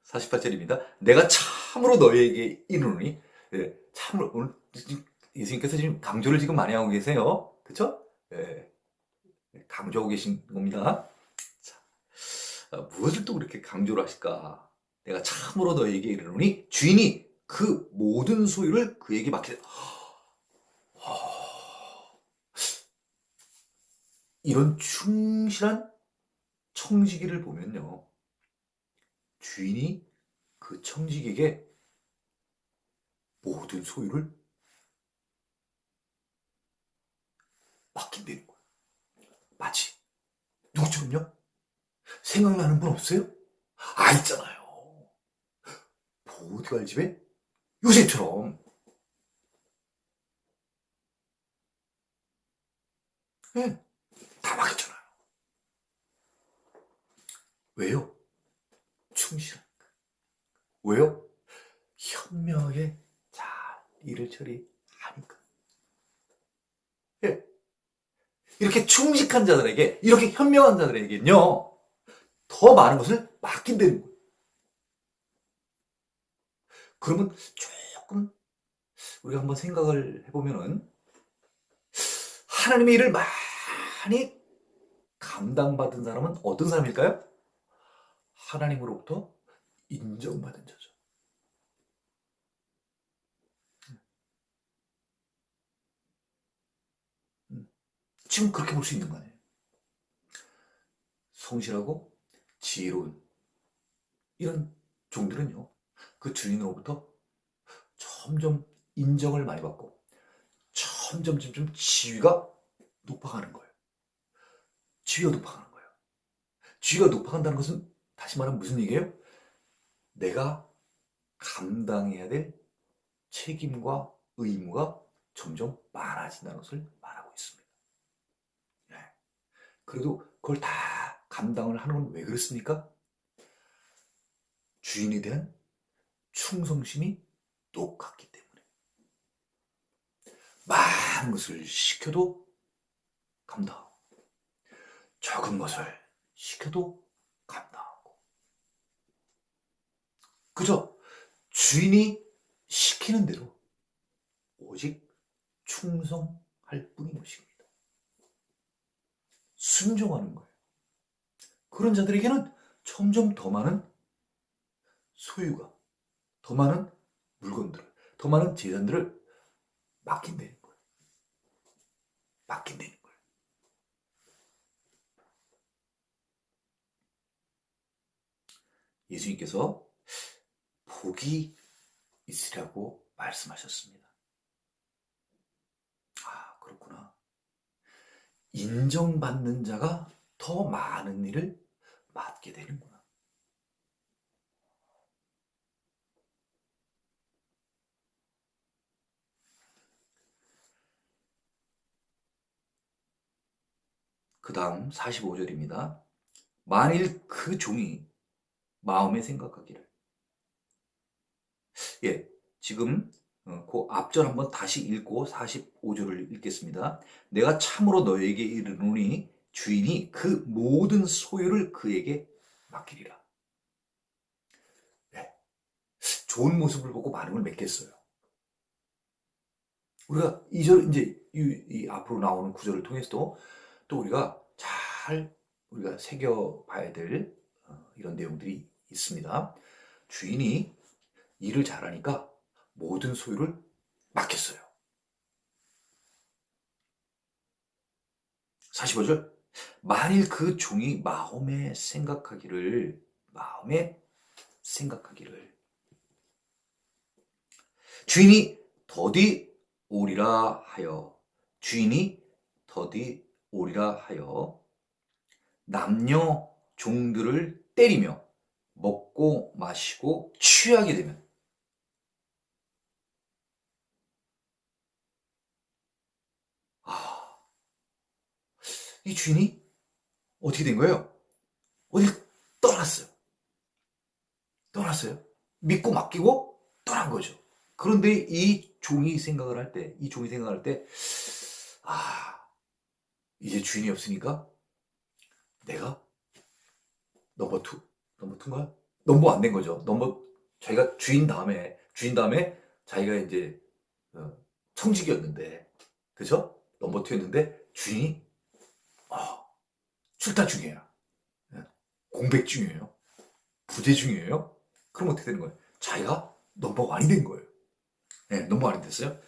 48절입니다. 내가 참으로 너에게 이르노니, 네, 참으로, 오늘 예수님께서 지금 강조를 지금 많이 하고 계세요. 그쵸? 네, 강조하고 계신 겁니다. 자, 무엇을 또 그렇게 강조를 하실까? 내가 참으로 너에게 이르노니, 주인이 그 모든 소유를 그에게 맡기다. 이런 충실한 청지기를 보면요. 주인이 그 청지기에게 모든 소유를 맡긴다는 거예요. 마치 누구처럼요? 생각나는 분 없어요? 아, 있잖아요. 보디갈 집에 요셉처럼. 네, 다 맡겼잖아요. 왜요? 충실하니까. 왜요? 현명하게 잘 일을 처리하니까. 예. 이렇게 충직한 자들에게, 이렇게 현명한 자들에게는요, 더 많은 것을 맡긴다는 거예요. 그러면 조금 우리가 한번 생각을 해보면은, 하나님의 일을 많이 감당받은 사람은 어떤 사람일까요? 하나님으로부터 인정받은 자죠. 지금 그렇게 볼 수 있는 거 아니에요. 성실하고 지혜로운 이런 종들은요, 그 주인으로부터 점점 인정을 많이 받고 점점 지위가 높아가는 거예요. 지위가 높아가는 거예요. 지위가 높아간다는 것은 다시 말하면 무슨 얘기예요? 내가 감당해야 될 책임과 의무가 점점 많아진다는 것을 말하고 있습니다. 네. 그래도 그걸 다 감당을 하는 건 왜 그렇습니까? 주인에 대한 충성심이 똑같기 때문에. 많은 것을 시켜도 감당하고, 적은 것을 시켜도 감당하고. 그죠? 주인이 시키는 대로 오직 충성할 뿐인 것입니다. 순종하는 거예요. 그런 자들에게는 점점 더 많은 소유가, 더 많은 물건들을, 더 많은 재산들을 맡긴다는 거예요. 맡긴다는 거예요. 예수님께서 복이 있으라고 말씀하셨습니다. 아, 그렇구나. 인정받는 자가 더 많은 일을 맡게 되는구나. 그 다음 45절입니다. 만일 그 종이 마음에 생각하기를. 예, 지금 그 앞절 한번 다시 읽고 45절을 읽겠습니다. 내가 참으로 너에게 이르노니 주인이 그 모든 소유를 그에게 맡기리라. 네, 좋은 모습을 보고 많은 걸 맺겠어요. 우리가 이제 이 앞으로 나오는 구절을 통해서도 또 우리가 잘 우리가 새겨봐야 될 이런 내용들이 있습니다. 주인이 일을 잘하니까 모든 소유를 맡겼어요. 45절. 만일 그 종이 마음에 생각하기를 주인이 더디 오리라 하여, 주인이 더디 오리라 하여 남녀 종들을 때리며 먹고 마시고 취하게 되면, 아, 이 주인이 어떻게 된 거예요? 어딜 떠났어요. 떠났어요. 믿고 맡기고 떠난 거죠. 그런데 이 종이 생각을 할 때, 아, 이제 주인이 없으니까 내가 넘버 투, 넘버 투인가? 넘버 안 된 거죠. 자기가 주인 다음에 자기가 이제 어, 청직이었는데, 그죠? 넘버 투였는데 주인이 아, 출타 중이에요. 예, 공백 중이에요. 부재 중이에요. 그럼 어떻게 되는 거예요? 자기가 넘버 원이 된 거예요. 네, 넘버 원이 됐어요.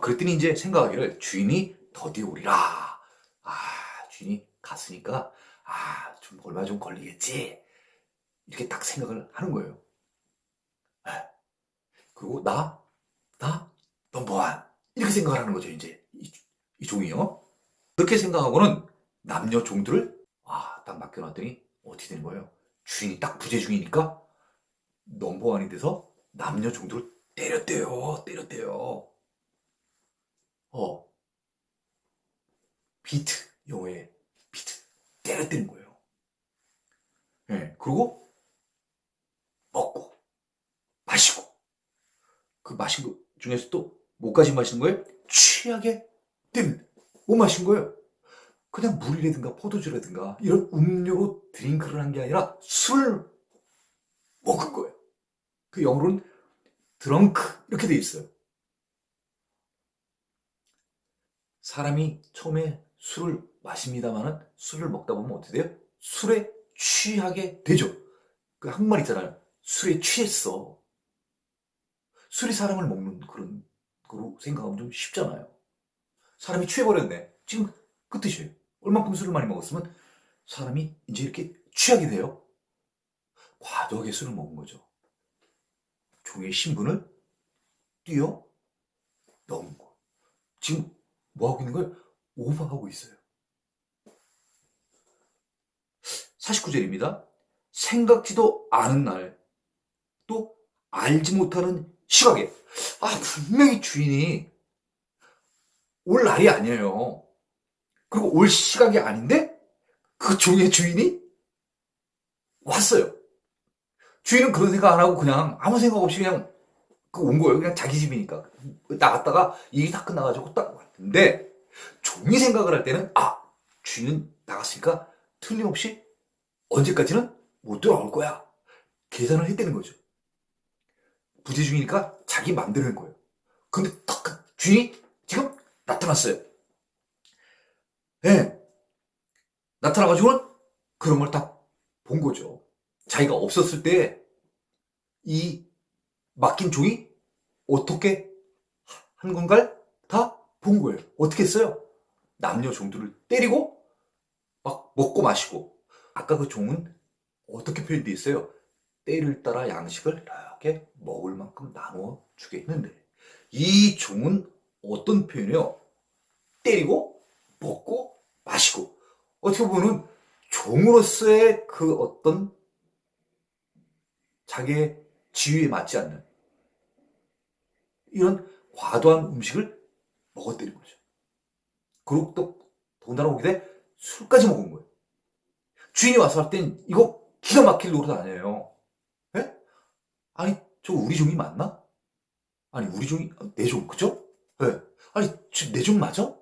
그랬더니 이제 생각하기를 주인이 더디 오리라. 주인이 갔으니까 좀 얼마 좀 걸리겠지. 이렇게 딱 생각을 하는 거예요. 네. 그리고 나 넘버 원 이렇게 생각을 하는 거죠. 이제 이 종이요. 그렇게 생각하고는 남녀 종들을 딱 맡겨놨더니 어떻게 되는 거예요? 주인이 딱 부재 중이니까 넘버원이 돼서 남녀 종들을 때렸대요. 어, 비트, 영어의 비트. 때렸대는 거예요. 예, 그리고 먹고, 마시고. 그 마신 것 중에서 또 뭐까지 마시는 거예요? 취하게 되는. 뭐 마신 거예요? 그냥 물이라든가 포도주라든가 이런 음료로 드링크를 한 게 아니라 술을 먹은 거예요. 그 영어로는 드렁크 이렇게 돼 있어요. 사람이 처음에 술을 마십니다만은 술을 먹다 보면 어떻게 돼요? 술에 취하게 되죠. 그 한말 있잖아요. 술에 취했어. 술이 사람을 먹는 그런 거로 생각하면 좀 쉽잖아요. 사람이 취해버렸네. 지금 그 뜻이에요. 얼만큼 술을 많이 먹었으면 사람이 이제 이렇게 취하게 돼요. 과도하게 술을 먹은 거죠. 종의 신분을 뛰어 넘은 거. 지금 뭐 하고 있는 거예요? 오버하고 있어요. 49절입니다. 생각지도 않은 날, 또 알지 못하는 시각에, 분명히 주인이 올 날이 아니에요. 그리고 올 시각이 아닌데 그 종의 주인이 왔어요. 주인은 그런 생각 안 하고 그냥 아무 생각 없이 그냥 온 거예요. 그냥 자기 집이니까. 나갔다가 일이 다 끝나가지고 딱 왔는데 종이 생각을 할 때는 주인은 나갔으니까 틀림없이 언제까지는 못 돌아올 거야. 계산을 했다는 거죠. 부재 중이니까 자기 맘대로 한 거예요. 근데 딱 주인이 지금 나타났어요. 네. 나타나가지고는 그런 걸 딱 본 거죠. 자기가 없었을 때 이 맡긴 종이 어떻게 한 건가를 다 본 거예요. 어떻게 했어요? 남녀 종들을 때리고 막 먹고 마시고. 아까 그 종은 어떻게 표현되어 있어요? 때를 따라 양식을 이렇게 먹을 만큼 나누어 주겠는데 이 종은 어떤 표현이에요? 때리고 먹고 마시고. 어떻게 보면 종으로서의 그 어떤 자기의 지위에 맞지 않는 이런 과도한 음식을 먹었다는 거죠. 그리고 또 더군다나 거기에 술까지 먹은 거예요. 주인이 와서 할 땐 이거 기가 막힐 노릇 아니에요. 예? 아니 저 우리 종이 맞나? 아니 우리 종이 내 종 그죠? 예. 아니 내 종 맞아? 어?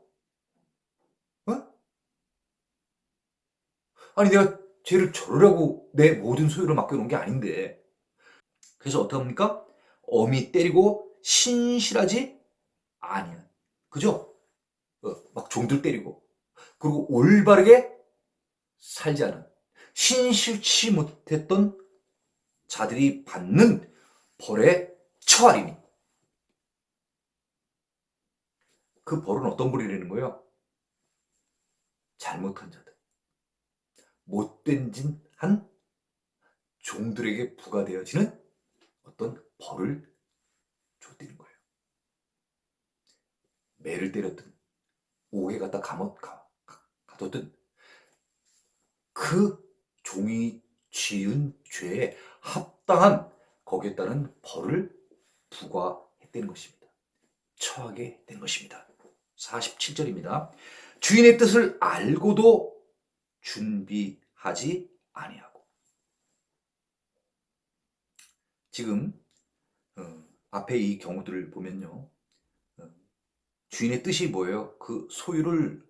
아니 내가 쟤를 저러라고 내 모든 소유를 맡겨놓은 게 아닌데. 그래서 어떻게 합니까? 어미 때리고 신실하지 아니야. 그죠? 막 종들 때리고. 그리고 올바르게 살지 않은 신실치 못했던 자들이 받는 벌에 처하리니. 그 벌은 어떤 벌이라는 거예요? 잘못한 자들, 못된 짓 한 종들에게 부과되어지는 어떤 벌을 줬다는 거예요. 매를 때렸든 옥에 갖다 가뒀든 그 종이 지은 죄에 합당한 거기에 따른 벌을 부과했다는 것입니다. 처하게 된 것입니다. 47절입니다. 주인의 뜻을 알고도 준비하지 아니하고. 지금 앞에 이 경우들을 보면요, 주인의 뜻이 뭐예요? 그 소유를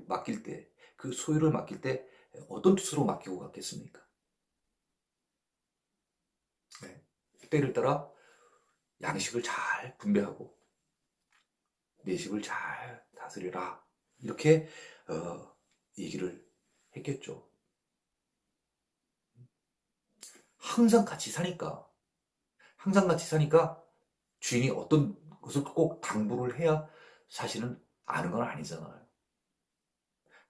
맡길 때 어떤 뜻으로 맡기고 갔겠습니까? 네. 때를 따라 양식을 잘 분배하고 내식을 잘 다스리라, 이렇게 얘기를 했겠죠. 항상 같이 사니까 주인이 어떤 것을 꼭 당부를 해야 사실은 아는 건 아니잖아요.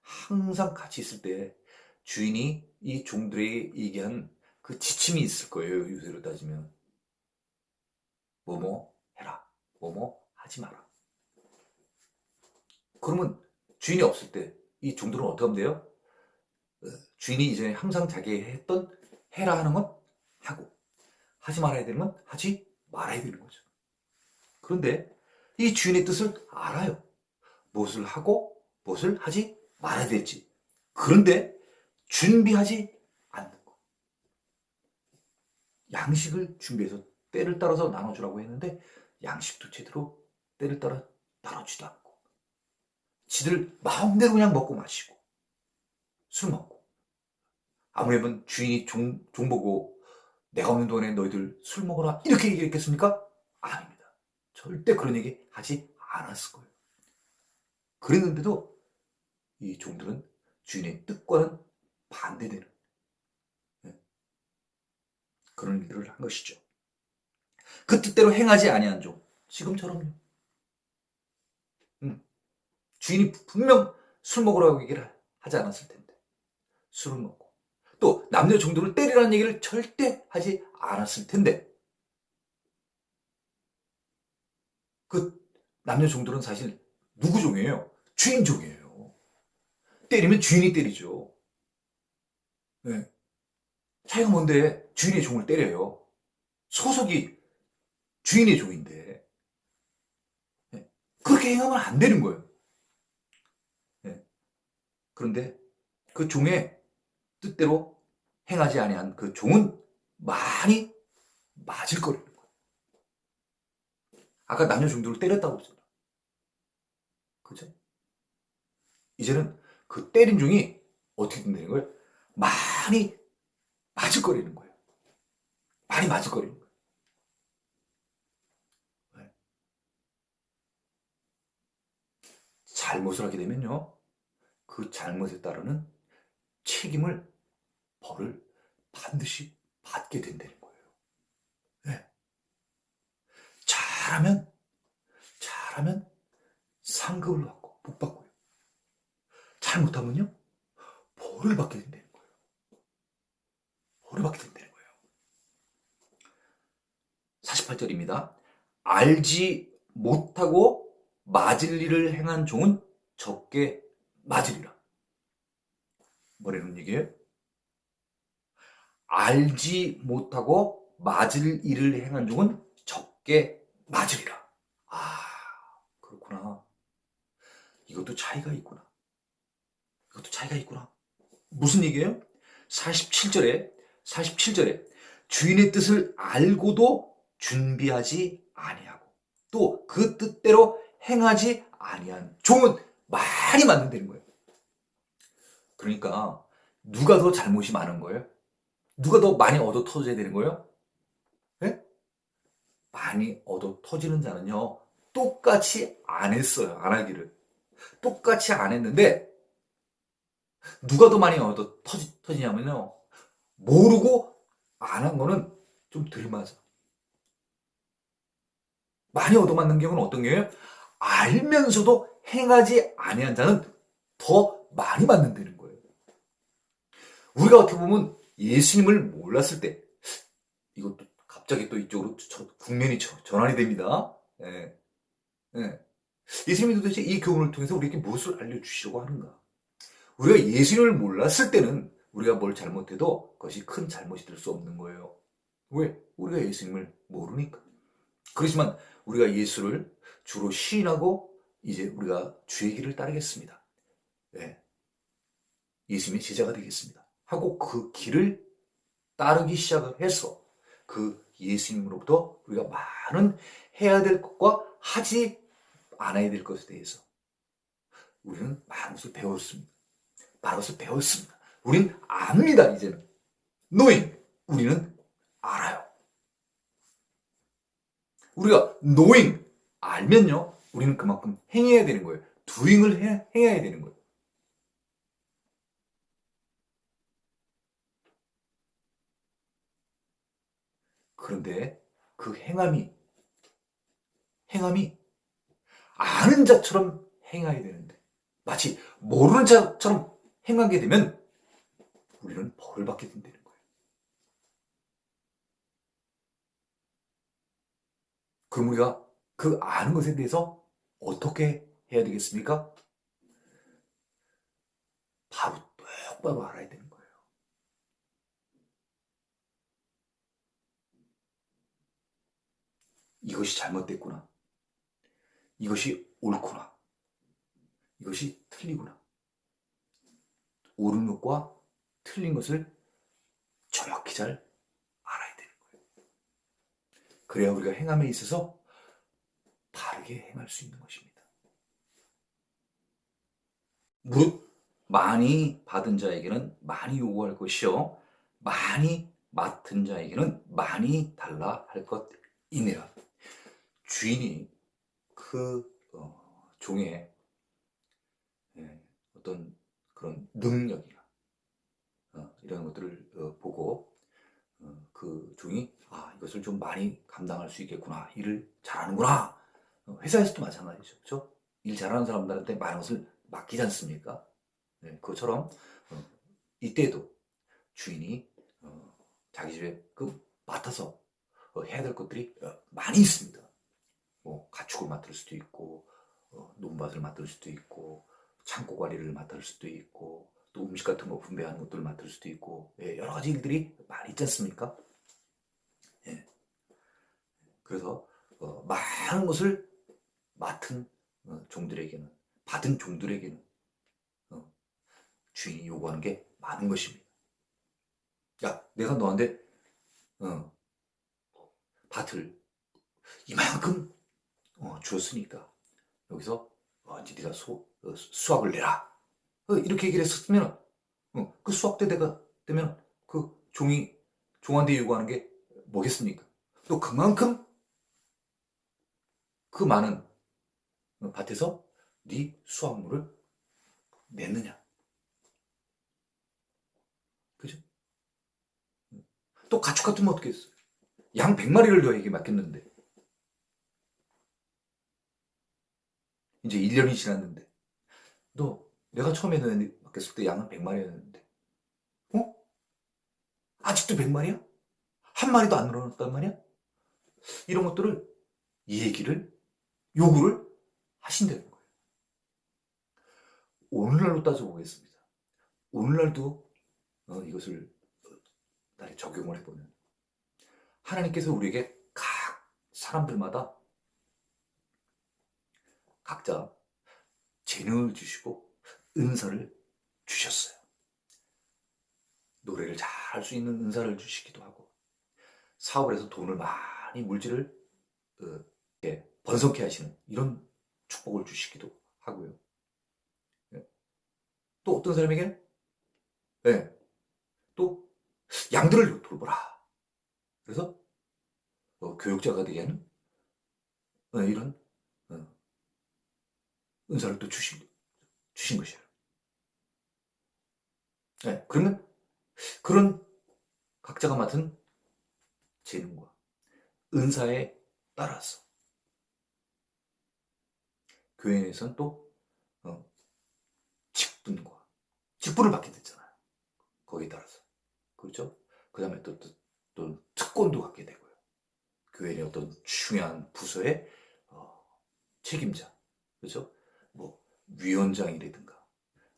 항상 같이 있을 때 주인이 이 종들에게 얘기한 그 지침이 있을 거예요. 요새로 따지면 뭐뭐 해라, 뭐뭐 하지 마라. 그러면 주인이 없을 때 이 종들은 어떻게 하면 돼요? 주인이 이제 항상 자기 했던 해라 하는 건 하고, 하지 말아야 되는 건 하지 말아야 되는 거죠. 그런데 이 주인의 뜻을 알아요. 무엇을 하고 무엇을 하지 말아야 될지. 그런데 준비하지 않는 거. 양식을 준비해서 때를 따라서 나눠주라고 했는데 양식도 제대로 때를 따라 나눠주지도 않고, 지들 마음대로 그냥 먹고 마시고 술 먹고, 아무래도 주인이 종 보고 내가 없는 동안에 너희들 술 먹어라 이렇게 얘기했겠습니까? 아닙니다. 절대 그런 얘기 하지 않았을 거예요. 그랬는데도 이 종들은 주인의 뜻과는 반대되는 그런 일들을 한 것이죠. 그 뜻대로 행하지 아니한 종, 지금처럼요. 주인이 분명 술 먹으라고 얘기를 하지 않았을 텐데 술을 먹고, 또 남녀 종들을 때리라는 얘기를 절대 하지 않았을 텐데 그 남녀 종들은 사실 누구 종이에요? 주인 종이에요. 때리면 주인이 때리죠. 네. 차이가 뭔데 주인의 종을 때려요? 소속이 주인의 종인데. 네. 그렇게 행하면 안 되는 거예요. 네. 그런데 그 종의 뜻대로 행하지 아니한 그 종은 많이 맞을 거라는 거예요. 아까 남녀 종들을 때렸다고 그랬잖아. 그죠? 이제는 그 때린 종이 어떻게 된다는 거예요? 많이 맞을 거라는 거예요. 많이 맞을 거라는 거예요. 네. 잘못을 하게 되면요, 그 잘못에 따르는 책임을, 벌을 반드시 받게 된다는 거예요. 네. 잘하면 상급을 받고 복 받고요. 잘못하면요, 벌을 받게 된다는 거예요. 벌을 받게 된다는 거예요. 48절입니다. 알지 못하고 맞을 일을 행한 종은 적게 맞으리라. 뭐라는 얘기예요? 알지 못하고 맞을 일을 행한 종은 적게 맞으리라. 아, 그렇구나. 이것도 차이가 있구나. 무슨 얘기예요? 47절에 주인의 뜻을 알고도 준비하지 아니하고 또 그 뜻대로 행하지 아니한 종은 많이 맞는다는 거예요. 그러니까 누가 더 잘못이 많은 거예요? 누가 더 많이 얻어 터져야 되는 거예요? 네? 많이 얻어 터지는 자는요, 똑같이 안 했어요. 안 하기를. 똑같이 안 했는데 누가 더 많이 얻어 터지냐면요, 모르고 안 한 거는 좀 덜 맞아. 많이 얻어맞는 경우는 어떤 게요? 알면서도 행하지 아니한 자는 더 많이 맞는다는 거예요. 우리가 어떻게 보면 예수님을 몰랐을 때, 이것도 갑자기 또 이쪽으로 국면이 전환이 됩니다. 예, 예. 예수님이 도대체 이 교훈을 통해서 우리에게 무엇을 알려주시려고 하는가? 우리가 예수님을 몰랐을 때는 우리가 뭘 잘못해도 그것이 큰 잘못이 될 수 없는 거예요. 왜? 우리가 예수님을 모르니까. 그렇지만 우리가 예수를 주로 시인하고 이제 우리가 주의 길을 따르겠습니다. 네. 예수님의 제자가 되겠습니다. 하고 그 길을 따르기 시작을 해서 그 예수님으로부터 우리가 많은 해야 될 것과 하지 않아야 될 것에 대해서 우리는 많은 것을 배웠습니다. 많은 것을 배웠습니다. 우리는 압니다, 이제는. knowing. 우리는 알아요. 우리가 knowing, 알면요, 우리는 그만큼 행해야 되는 거예요. doing을 행해야 되는 거예요. 그런데 그 행함이 아는 자처럼 행해야 되는데 마치 모르는 자처럼 행하게 되면 우리는 벌을 받게 된다는 거예요. 그럼 우리가 그 아는 것에 대해서 어떻게 해야 되겠습니까? 바로 똑바로 알아야 되는 거예요. 이것이 잘못됐구나. 이것이 옳구나. 이것이 틀리구나. 옳은 것과 틀린 것을 정확히 잘 알아야 되는 거예요. 그래야 우리가 행함에 있어서 바르게 행할 수 있는 것입니다. 무릇 많이 받은 자에게는 많이 요구할 것이요 많이 맡은 자에게는 많이 달라 할 것이니라. 주인이 그 종의 어떤 그런 능력이나 이런 것들을 보고 그 종이 이것을 좀 많이 감당할 수 있겠구나, 일을 잘하는구나. 회사에서도 마찬가지죠. 그렇죠? 일 잘하는 사람들한테 많은 것을 맡기지 않습니까? 네, 그것처럼 이때도 주인이 자기 집에 맡아서 해야 될 것들이 많이 있습니다. 뭐 가축을 맡을 수도 있고 논밭을 맡을 수도 있고 창고 관리를 맡을 수도 있고 또 음식 같은 거 분배하는 것들을 맡을 수도 있고 여러 가지 일들이 많이 있지 않습니까? 예. 그래서 많은 것을 맡은 종들에게는 받은 종들에게는 주인이 요구하는 게 많은 것입니다. 야, 내가 너한테 밭을 이만큼 주었으니까 여기서 이제 네가 수확을 내라. 이렇게 얘기를 했었으면 그 수확 때가 되면 그 종한테 요구하는 게 뭐겠습니까? 또 그만큼 그 많은 밭에서 네 수확물을 냈느냐. 그죠? 또 가축 같으면 어떻게 했어? 양 100마리를 너에게 맡겼는데 이제 1년이 지났는데 너 내가 처음에 너에게 맡겼을 때 양은 100마리였는데 어? 아직도 100마리야? 한 마리도 안 늘어났단 말이야? 이런 것들을 이 얘기를 요구를 하신다는 거예요. 오늘날로 따져보겠습니다. 오늘날도 이것을 나를 적용을 해보면 하나님께서 우리에게 각 사람들마다 각자 재능을 주시고 은사를 주셨어요. 노래를 잘 할 수 있는 은사를 주시기도 하고 사업을 해서 돈을 많이 물질을 번성케 하시는 이런 축복을 주시기도 하고요. 또 어떤 사람에게는 또 양들을 돌보라. 그래서 교육자가 되게 하는 이런 은사를 또 주신 것이에요. 그러면 그런 각자가 맡은 재능과 은사에 따라서 교회 내에서는 또 직분과 직분을 받게 됐잖아요. 거기에 따라서. 그렇죠? 그 다음에 또 특권도 갖게 되고요. 교회의 어떤 중요한 부서의 책임자, 그렇죠? 뭐 위원장이라든가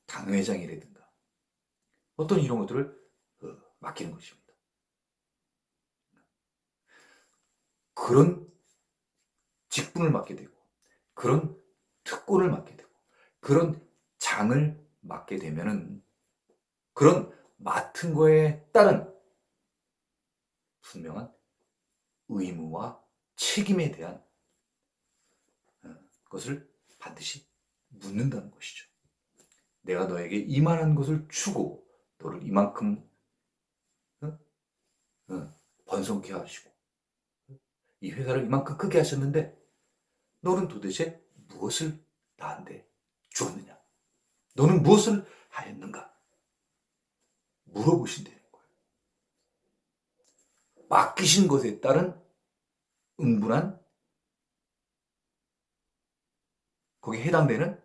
당회장이라든가 어떤 이런 것들을 맡기는 것입니다. 그런 직분을 맡게 되고 그런 특권을 맡게 되고 그런 장을 맡게 되면은 그런 맡은 거에 따른 분명한 의무와 책임에 대한 것을 반드시 묻는다는 것이죠. 내가 너에게 이만한 것을 주고 너를 이만큼 번성케 하시고 이 회사를 이만큼 크게 하셨는데 너는 도대체 무엇을 나한테 주었느냐? 너는 무엇을 하였는가? 물어보신다는 거예요. 맡기신 것에 따른 응분한 거기에 해당되는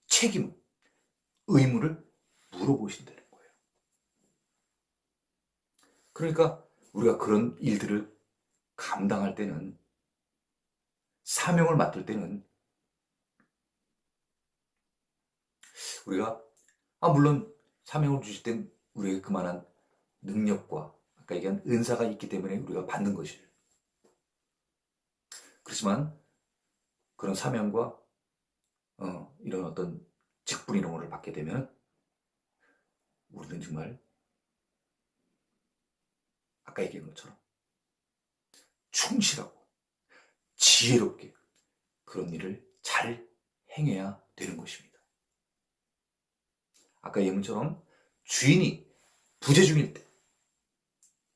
책임, 의무를 물어보신다는 거예요. 그러니까 우리가 그런 일들을 감당할 때는 사명을 맡을 때는 우리가 물론 사명을 주실 땐 우리에게 그만한 능력과 아까 얘기한 은사가 있기 때문에 우리가 받는 것이에요. 그렇지만 그런 사명과 이런 어떤 직분 이런 거를 받게 되면 우리는 정말 아까 얘기한 것처럼 충실하고 지혜롭게 그런 일을 잘 행해야 되는 것입니다. 아까 예문처럼 주인이 부재중일 때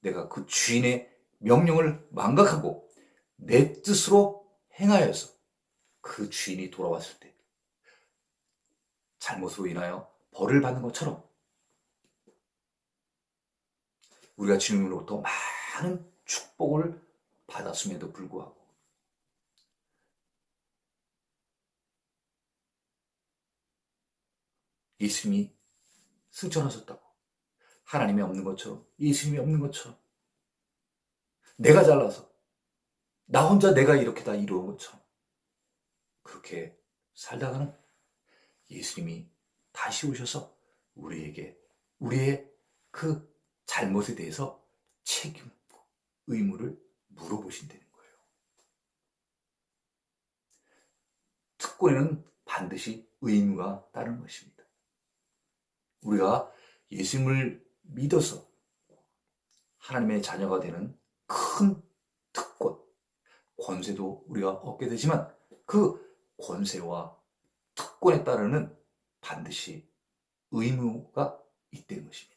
내가 그 주인의 명령을 망각하고 내 뜻으로 행하여서 그 주인이 돌아왔을 때 잘못으로 인하여 벌을 받는 것처럼 우리가 주님으로부터 많은 축복을 받았음에도 불구하고 예수님이 승천하셨다고 하나님이 없는 것처럼 예수님이 없는 것처럼 내가 잘나서 나 혼자 내가 이렇게 다 이루은 것처럼 그렇게 살다가는 예수님이 다시 오셔서 우리에게 우리의 그 잘못에 대해서 책임과 의무를 물어보신다는 거예요. 특권에는 반드시 의무가 따르는 것입니다. 우리가 예수님을 믿어서 하나님의 자녀가 되는 큰 특권, 권세도 우리가 얻게 되지만 그 권세와 특권에 따르는 반드시 의무가 있다는 것입니다.